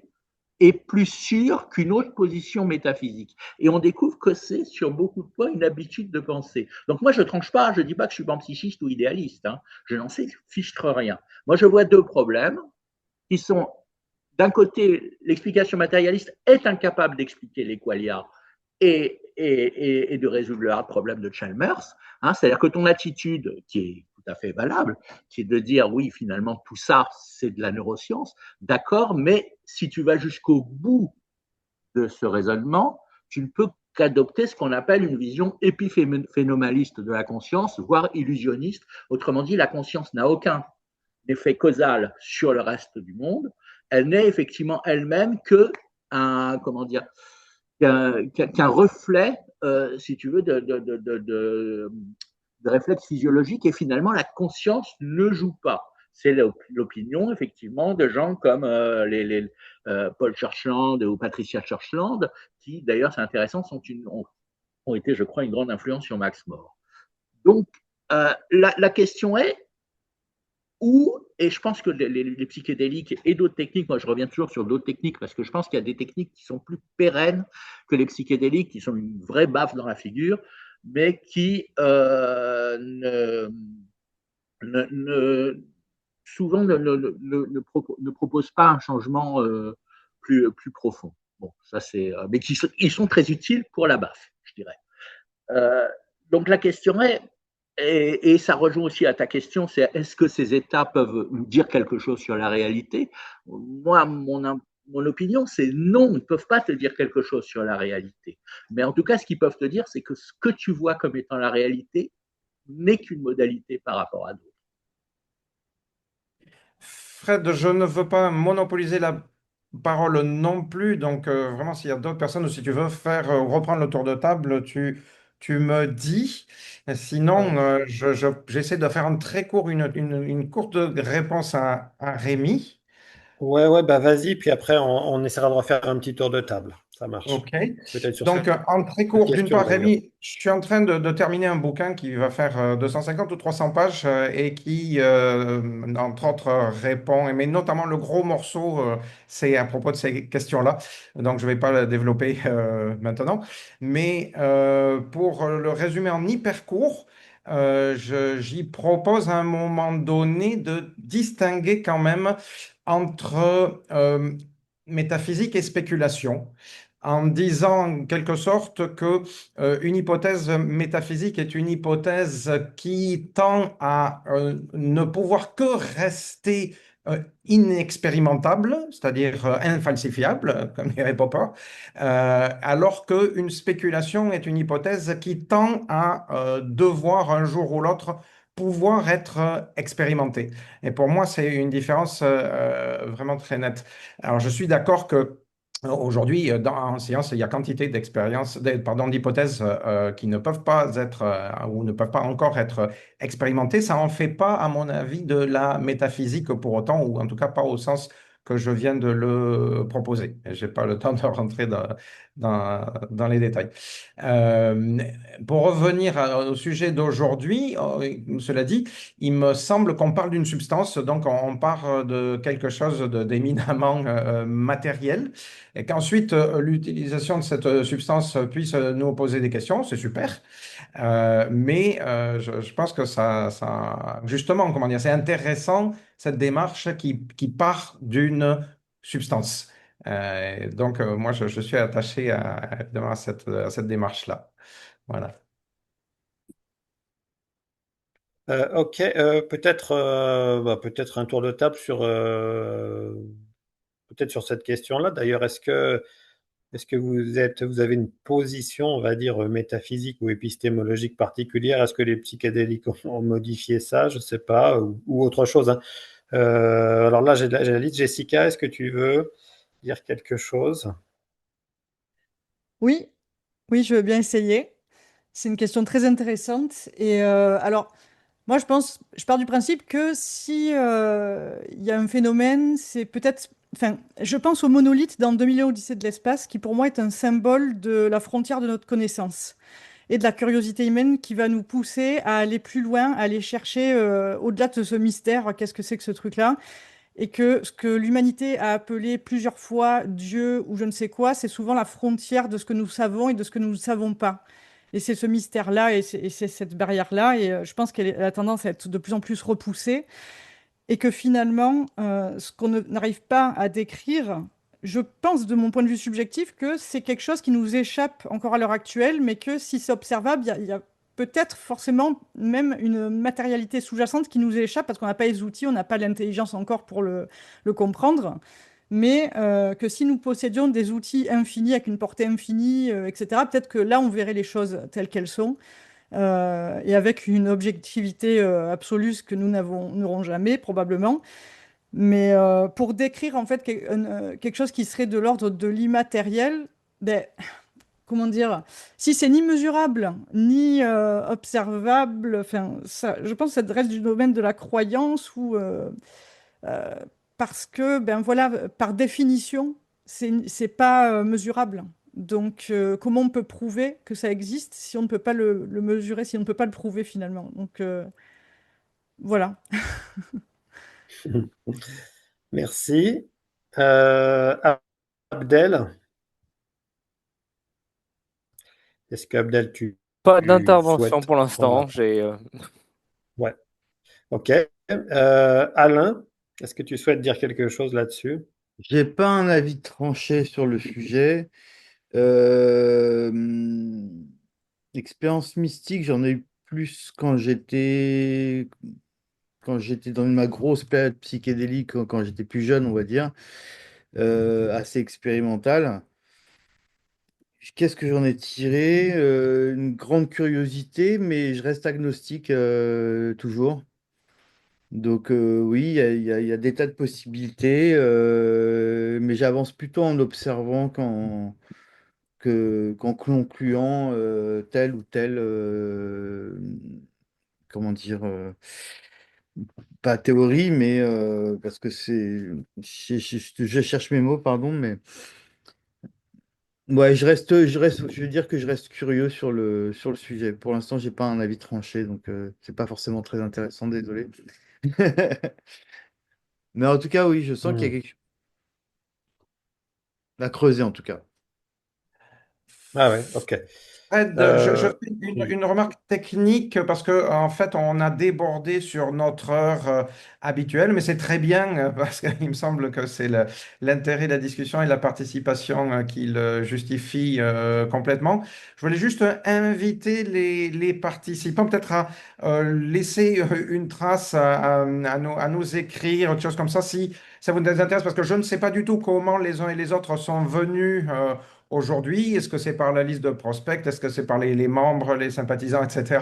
et plus sûre qu'une autre position métaphysique. Et on découvre que c'est sur beaucoup de points une habitude de penser. Donc moi, je ne tranche pas, je ne dis pas que je suis panpsychiste ou idéaliste, hein. Je n'en sais fichtre rien. Moi, je vois deux problèmes qui sont, d'un côté, l'explication matérialiste est incapable d'expliquer les qualia et de résoudre le hard problème de Chalmers. Hein, c'est-à-dire que ton attitude, qui est tout à fait valable, qui est de dire oui, finalement, tout ça, c'est de la neuroscience, d'accord, mais si tu vas jusqu'au bout de ce raisonnement, tu ne peux qu'adopter ce qu'on appelle une vision épiphénoménaliste de la conscience, voire illusionniste. Autrement dit, la conscience n'a aucun effet causal sur le reste du monde. Elle n'est effectivement elle-même que comment dire, qu'un reflet, si tu veux, de réflexe physiologique, et finalement la conscience ne joue pas. C'est l'opinion effectivement de gens comme Paul Churchland ou Patricia Churchland, qui d'ailleurs, c'est intéressant, ont été, je crois, une grande influence sur Max More. Donc, la question est, et je pense que les psychédéliques et d'autres techniques, moi je reviens toujours sur d'autres techniques parce que je pense qu'il y a des techniques qui sont plus pérennes que les psychédéliques, qui sont une vraie baffe dans la figure, mais qui souvent ne proposent pas un changement plus profond. Bon, ça c'est, mais ils sont très utiles pour la baffe, je dirais. Donc la question est, et ça rejoint aussi à ta question, c'est est-ce que ces états peuvent dire quelque chose sur la réalité? Moi, mon opinion, c'est non, ils ne peuvent pas te dire quelque chose sur la réalité. Mais en tout cas, ce qu'ils peuvent te dire, c'est que ce que tu vois comme étant la réalité n'est qu'une modalité par rapport à d'autres. Fred, je ne veux pas monopoliser la parole non plus, donc vraiment, s'il y a d'autres personnes ou si tu veux faire reprendre le tour de table, tu me dis. Sinon, j'essaie de faire un très court, une courte réponse à Rémi. Ouais, ouais, bah vas-y, puis après on essaiera de refaire un petit tour de table. Ça marche. OK. Peut-être sur Donc, cette en très court, d'une question part, d'ailleurs. Rémi, je suis en train de terminer un bouquin qui va faire 250 ou 300 pages et qui, entre autres, répond, mais notamment le gros morceau, c'est à propos de ces questions-là. Donc, je ne vais pas le développer maintenant. Mais pour le résumer en hyper court, j'y propose à un moment donné de distinguer quand même entre métaphysique et spéculation en disant en quelque sorte que une hypothèse métaphysique est une hypothèse qui tend à ne pouvoir que rester inexpérimentable, c'est-à-dire infalsifiable, comme dirait Popper, alors qu'une spéculation est une hypothèse qui tend à devoir un jour ou l'autre pouvoir être expérimentée. Et pour moi, c'est une différence vraiment très nette. Alors, je suis d'accord que aujourd'hui, en science, il y a quantité d'expériences, pardon, d'hypothèses qui ne peuvent pas être ou ne peuvent pas encore être expérimentées. Ça n'en fait pas, à mon avis, de la métaphysique pour autant, ou en tout cas pas au sens que je viens de le proposer. Je n'ai pas le temps de rentrer dans les détails. Euh, pour revenir au sujet d'aujourd'hui, cela dit, il me semble qu'on parle d'une substance, donc on parle de quelque chose d'éminemment matériel, et qu'ensuite l'utilisation de cette substance puisse nous poser des questions, c'est super. Mais je pense que justement, comment dire, c'est intéressant cette démarche qui part d'une substance. Donc, moi, je suis attaché évidemment à cette démarche-là. Voilà. Ok, peut-être un tour de table sur peut-être sur cette question-là. D'ailleurs, est-ce que Est-ce que vous avez une position, on va dire, métaphysique ou épistémologique particulière? Est-ce que les psychédéliques ont modifié ça? Je ne sais pas, ou autre chose, hein. Alors là, j'ai la liste. Jessica, est-ce que tu veux dire quelque chose? Oui, oui, je veux bien essayer. C'est une question très intéressante. Et alors, moi, je pars du principe que si il y a un phénomène, c'est peut-être, enfin, je pense au monolithe dans 2001 Odyssée de l'espace, qui pour moi est un symbole de la frontière de notre connaissance et de la curiosité humaine qui va nous pousser à aller plus loin, à aller chercher au-delà de ce mystère, qu'est-ce que c'est que ce truc-là, et que ce que l'humanité a appelé plusieurs fois Dieu ou je ne sais quoi, c'est souvent la frontière de ce que nous savons et de ce que nous ne savons pas. Et c'est ce mystère-là et c'est cette barrière-là, et je pense qu'elle a tendance à être de plus en plus repoussée, et que finalement, ce qu'on n'arrive pas à décrire, je pense de mon point de vue subjectif que c'est quelque chose qui nous échappe encore à l'heure actuelle, mais que si c'est observable, il y a peut-être forcément même une matérialité sous-jacente qui nous échappe parce qu'on n'a pas les outils, on n'a pas l'intelligence encore pour le comprendre. Mais que si nous possédions des outils infinis avec une portée infinie, etc., peut-être que là, on verrait les choses telles qu'elles sont et avec une objectivité absolue, ce que nous n'aurons jamais probablement. Mais pour décrire en fait quelque chose qui serait de l'ordre de l'immatériel, ben, comment dire, si c'est ni mesurable ni observable, enfin, ça, je pense que ça reste du domaine de la croyance ou euh, parce que, ben voilà, par définition, c'est pas mesurable. Donc, comment on peut prouver que ça existe si on ne peut pas le mesurer, si on ne peut pas le prouver finalement? Donc, voilà. Merci. Abdel, est-ce que Abdel, Pas tu d'intervention souhaites pour prendre l'instant. Ouais, ok. Alain, est-ce que tu souhaites dire quelque chose là-dessus? J'ai pas un avis tranché sur le sujet. Expérience mystique, j'en ai eu plus quand j'étais dans ma grosse période psychédélique, quand j'étais plus jeune, on va dire, assez expérimentale. Qu'est-ce que j'en ai tiré? Une grande curiosité, mais je reste agnostique toujours. Donc oui, il y a des tas de possibilités, mais j'avance plutôt en observant qu'en concluant telle ou telle, comment dire, pas théorie, mais parce que je cherche mes mots, pardon, mais ouais, je veux dire que je reste curieux sur le sujet. Pour l'instant, j'ai pas un avis tranché, donc c'est pas forcément très intéressant, désolé. Mais en tout cas, oui, je sens qu'il y a Hmm. quelque chose à creuser, en tout cas. Ah ouais, ok. Fred, je Euh, fais une remarque technique parce que en fait on a débordé sur notre heure habituelle, mais c'est très bien parce qu'il me semble que c'est l'intérêt de la discussion et la participation qui le justifie complètement. Je voulais juste inviter les participants peut-être à laisser une trace, à nous écrire, autre chose comme ça, si ça vous intéresse, parce que je ne sais pas du tout comment les uns et les autres sont venus. Aujourd'hui, est-ce que c'est par la liste de prospects? Est-ce que c'est par les membres, les sympathisants, etc.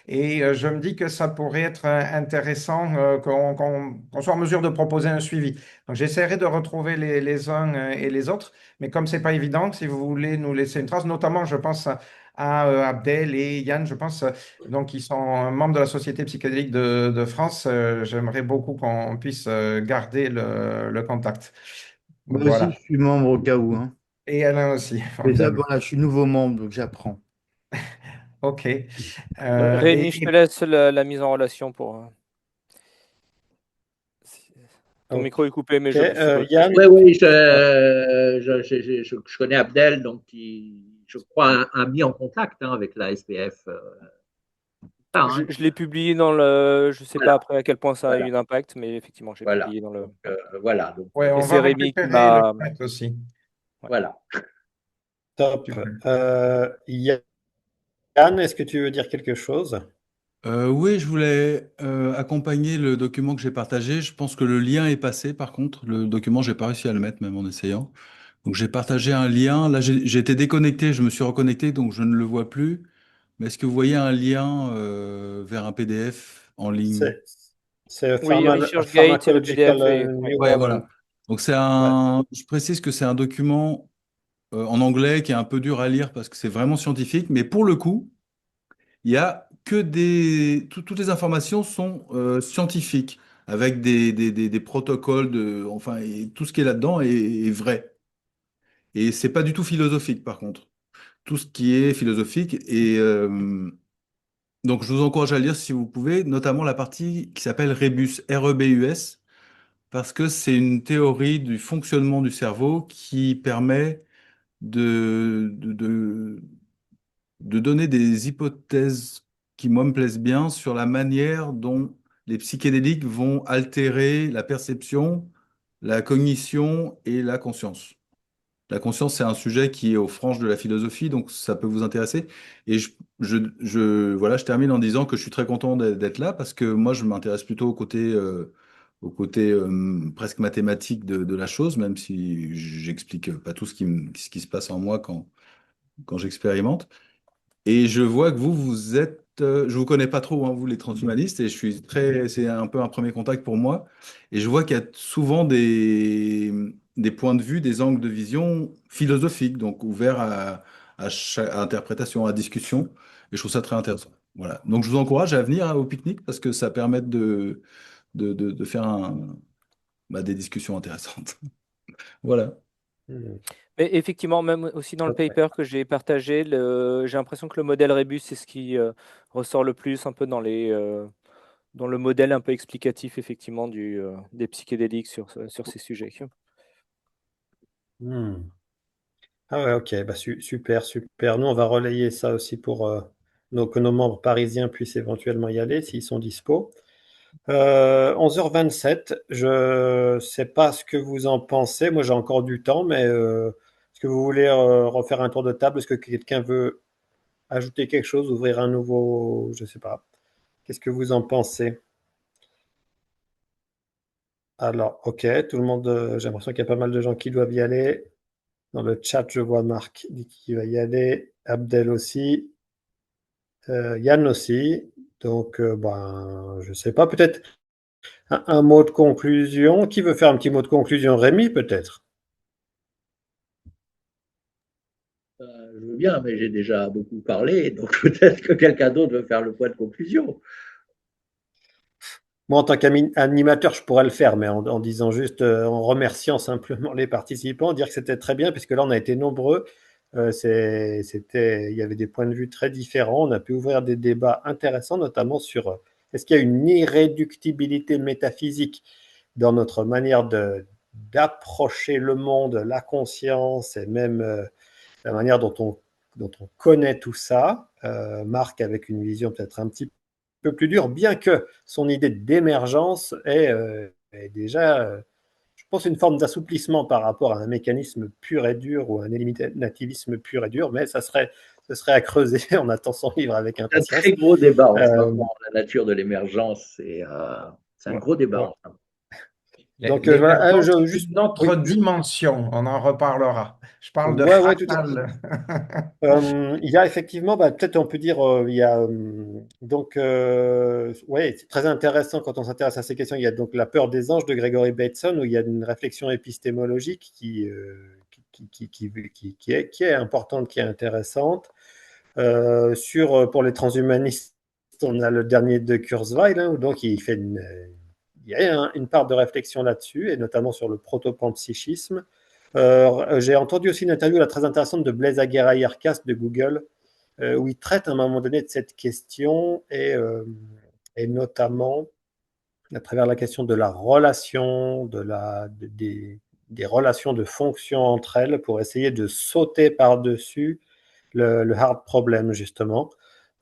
Et je me dis que ça pourrait être intéressant qu'on soit en mesure de proposer un suivi. Donc j'essaierai de retrouver les uns et les autres, mais comme c'est pas évident, si vous voulez nous laisser une trace, notamment je pense à Abdel et Yann, je pense, donc qui sont membres de la Société psychédélique de France, j'aimerais beaucoup qu'on puisse garder le contact. Moi aussi, Voilà. je suis membre au cas où, hein. Et Alain aussi, Mais ça, formidable. voilà, je suis nouveau membre, donc j'apprends. Ok. Rémi, je te laisse la mise en relation pour. Ton ok. micro est coupé, mais je suppose que Yann? Oui, oui, Ouais. je connais Abdel, donc qui, je crois, a mis en contact hein, avec la SPF. Hein. je l'ai publié dans le. Je sais pas Voilà, après à quel point ça a voilà, eu d'impact, mais effectivement, j'ai voilà. publié dans le. Donc, voilà, donc, Ouais, Et on c'est va Rémi qui récupérer le m'a. chat aussi. Ouais. voilà. Top. Super. Yann, est-ce que tu veux dire quelque chose? Oui, je voulais accompagner le document que j'ai partagé. Je pense que le lien est passé, par contre. Le document, j'ai pas réussi à le mettre, même en essayant. Donc j'ai partagé un lien. Là, j'ai été déconnecté, je me suis reconnecté, donc je ne le vois plus. Mais est-ce que vous voyez un lien vers un PDF en ligne? C'est c'est Oui, ResearchGate et le Pharmacological PDF. Oui. Ouais, Neuromodeling. voilà. Donc Ouais. je précise que c'est un document en anglais qui est un peu dur à lire parce que c'est vraiment scientifique, mais pour le coup, il y a que toutes les informations sont scientifiques avec des protocoles enfin, et tout ce qui est là-dedans est vrai. Et c'est pas du tout philosophique, par contre. Tout ce qui est philosophique. Et donc, je vous encourage à lire si vous pouvez, notamment la partie qui s'appelle Rebus, R-E-B-U-S, parce que c'est une théorie du fonctionnement du cerveau qui permet de donner des hypothèses qui, moi, me plaisent bien sur la manière dont les psychédéliques vont altérer la perception, la cognition et la conscience. La conscience, c'est un sujet qui est aux franges de la philosophie, donc ça peut vous intéresser. Et voilà, je termine en disant que je suis très content d'être là parce que moi, je m'intéresse plutôt au côté presque mathématique de la chose, même si j'explique pas tout ce qui se passe en moi quand j'expérimente. Et je vois que vous êtes, je vous connais pas trop, hein, vous les transhumanistes, et c'est un peu un premier contact pour moi. Et je vois qu'il y a souvent des points de vue, des angles de vision philosophiques, donc ouverts à interprétation, à discussion. Et je trouve ça très intéressant. Voilà. Donc je vous encourage à venir au pique-nique parce que ça permet de faire des discussions intéressantes. Voilà. Hmm. Mais effectivement, même aussi dans le paper que j'ai partagé, j'ai l'impression que le modèle Rebus, c'est ce qui ressort le plus un peu dans le modèle un peu explicatif, effectivement, des psychédéliques sur ces sujets. Hmm. Ah ouais, ok, bah super, super. Nous, on va relayer ça aussi pour que nos membres parisiens puissent éventuellement y aller s'ils sont dispo. 11h27, je sais pas ce que vous en pensez. Moi, j'ai encore du temps, mais est-ce que vous voulez refaire un tour de table? Est-ce que quelqu'un veut ajouter quelque chose, ouvrir un nouveau, je sais pas. Qu'est-ce que vous en pensez? Alors, ok, tout le monde, j'ai l'impression qu'il y a pas mal de gens qui doivent y aller. Dans le chat, je vois Marc dit qu'il va y aller, Abdel aussi, Yann aussi. Donc, ben, je sais pas, peut-être un mot de conclusion. Qui veut faire un petit mot de conclusion? Rémi, peut-être? Je veux bien, mais j'ai déjà beaucoup parlé, donc peut-être que quelqu'un d'autre veut faire le point de conclusion. Moi, en tant qu'animateur, je pourrais le faire, mais en disant juste, en remerciant simplement les participants, dire que c'était très bien, puisque là, on a été nombreux. Il y avait des points de vue très différents. On a pu ouvrir des débats intéressants, notamment sur est-ce qu'il y a une irréductibilité métaphysique dans notre manière d'approcher le monde, la conscience et même la manière dont on connaît tout ça. Marc avec une vision peut-être un petit peu plus dure, bien que son idée d'émergence est déjà, je pense, une forme d'assouplissement par rapport à un mécanisme pur et dur ou un éliminativisme pur et dur, mais ce serait à creuser. On attend son livre avec C'est un impatience. très gros débat en ce Euh, moment, la nature de l'émergence. C'est un ouais, gros débat ouais. en ce moment. Donc voilà, L'émergence, c'est juste, une autre oui, dimension, on en reparlera. Je parle de ouais, ouais, tout à fait. fractal. Il y a effectivement, bah, peut-être on peut dire, il y a ouais, c'est très intéressant quand on s'intéresse à ces questions. Il y a donc La peur des anges de Gregory Bateson, où il y a une réflexion épistémologique qui est importante, qui est intéressante. Pour les transhumanistes, on a le dernier de Kurzweil, hein, où donc il y a une part de réflexion là-dessus, et notamment sur le protopanpsychisme. J'ai entendu aussi une interview là, très intéressante de Blaise Aguirre-Ayercas de Google, où il traite à un moment donné de cette question et notamment à travers la question de la relation, des relations de fonction entre elles pour essayer de sauter par-dessus le hard problem, justement.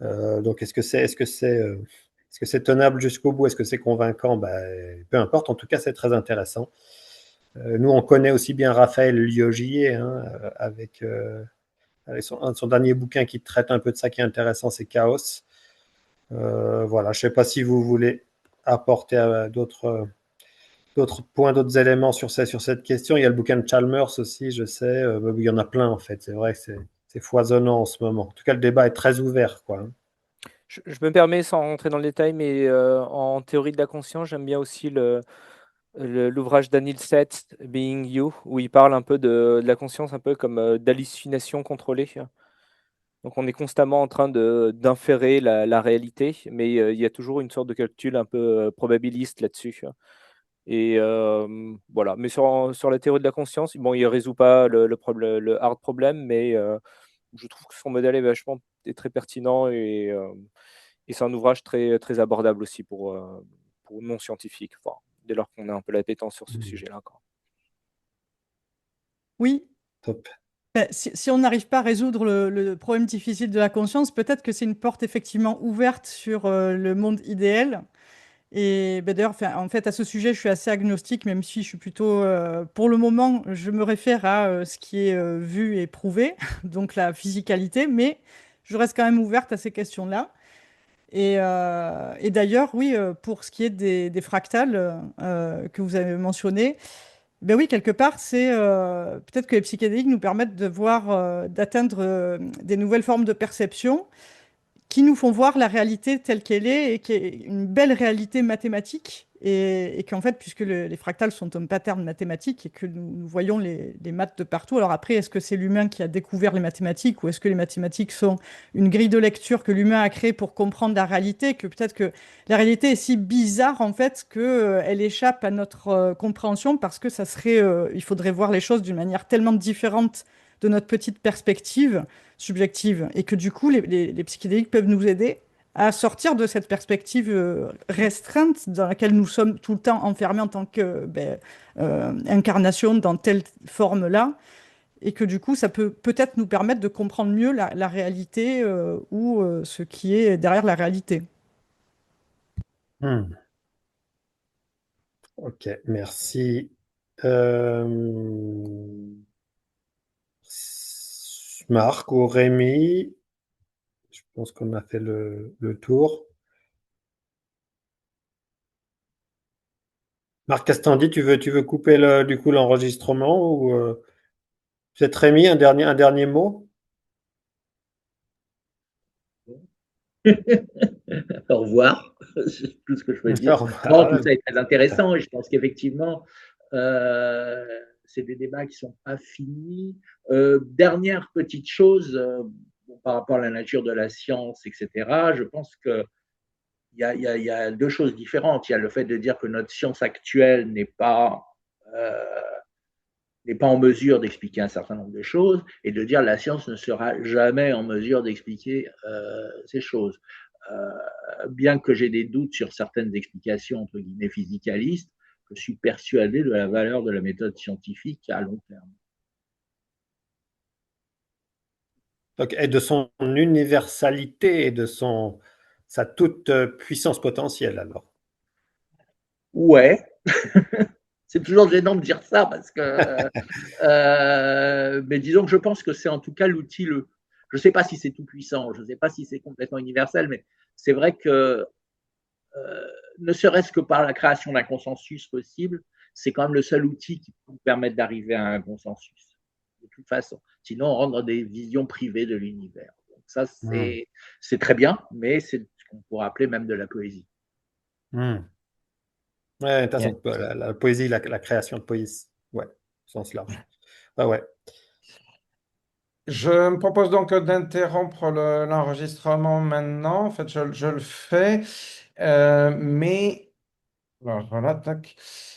Donc, est-ce que c'est tenable jusqu'au bout? Est-ce que c'est convaincant? Ben, peu importe, en tout cas, c'est très intéressant. Nous, on connaît aussi bien Raphaël Liogier, hein, avec son dernier bouquin qui traite un peu de ça, qui est intéressant, c'est Chaos. Voilà, je ne sais pas si vous voulez apporter d'autres D'autres points, d'autres éléments sur cette question? Il y a le bouquin de Chalmers aussi, je sais. Il y en a plein, en fait. C'est vrai que c'est foisonnant en ce moment. En tout cas, le débat est très ouvert, quoi. Je me permets, sans rentrer dans le détail, mais en théorie de la conscience, j'aime bien aussi l'ouvrage d'Anil Seth, Being You, où il parle un peu de la conscience, un peu comme d'hallucination contrôlée. Donc on est constamment en train d'inférer la réalité, mais il y a toujours une sorte de calcul un peu probabiliste là-dessus. Et voilà. Mais sur la théorie de la conscience, bon, il résout pas le hard problème, mais je trouve que son modèle est très pertinent et c'est un ouvrage très, très abordable aussi pour non-scientifiques, enfin, dès lors qu'on a un peu l'appétence sur ce sujet-là, quoi. Oui, Top. si on n'arrive pas à résoudre le problème difficile de la conscience, peut-être que c'est une porte effectivement ouverte sur le monde idéal. Et ben, d'ailleurs, enfin, en fait, à ce sujet, je suis assez agnostique, même si je suis plutôt, pour le moment, je me réfère à ce qui est vu et prouvé, donc la physicalité, mais je reste quand même ouverte à ces questions-là. Et d'ailleurs, oui, pour ce qui est des fractales que vous avez mentionné, ben oui, quelque part, c'est peut-être que les psychédéliques nous permettent de voir, d'atteindre des nouvelles formes de perception qui nous font voir la réalité telle qu'elle est et qui est une belle réalité mathématique. Et qu'en fait, puisque les fractales sont un pattern mathématique et que nous voyons les maths de partout, alors après, est-ce que c'est l'humain qui a découvert les mathématiques ou est-ce que les mathématiques sont une grille de lecture que l'humain a créée pour comprendre la réalité, que peut-être que la réalité est si bizarre en fait que elle échappe à notre compréhension parce que ça serait, il faudrait voir les choses d'une manière tellement différente de notre petite perspective subjective et que du coup les psychédéliques peuvent nous aider à sortir de cette perspective restreinte dans laquelle nous sommes tout le temps enfermés en tant que incarnation dans telle forme-là et que du coup ça peut peut-être nous permettre de comprendre mieux la réalité ou ce qui est derrière la réalité. Hmm. Ok, merci. Euh, Marc ou Rémi, je pense qu'on a fait le tour. Marc Castandi, tu veux couper du coup l'enregistrement ou peut-être Rémi, un dernier mot? Au revoir, c'est tout ce que je peux Au dire. Non, tout revoir. ça est très intéressant et je pense qu'effectivement, euh, c'est des débats qui ne sont pas finis. Dernière petite chose bon, par rapport à la nature de la science, etc., je pense qu'il y a deux choses différentes. Il y a le fait de dire que notre science actuelle euh, n'est pas en mesure d'expliquer un certain nombre de choses et de dire la science ne sera jamais en mesure d'expliquer ces choses. Bien que j'ai des doutes sur certaines explications entre guillemets physicalistes, je suis persuadé de la valeur de la méthode scientifique à long terme. Donc, et de son universalité et de sa toute puissance potentielle alors. Ouais, c'est toujours gênant de dire ça parce que, mais disons que je pense que c'est en tout cas l'outil je ne sais pas si c'est tout puissant, je ne sais pas si c'est complètement universel, mais c'est vrai que ne serait-ce que par la création d'un consensus possible, c'est quand même le seul outil qui peut nous permettre d'arriver à un consensus, de toute façon. Sinon, on rentre dans des visions privées de l'univers. Donc ça, Hmm. c'est très bien, mais c'est ce qu'on pourrait appeler même de la poésie. Hmm. Ouais, t'as Yeah. raison. La poésie, la création de poésie. Ouais, au sens large. Ouais, ouais. Je me propose donc d'interrompre l'enregistrement maintenant. En fait, je le fais. Mais alors, voilà, tac.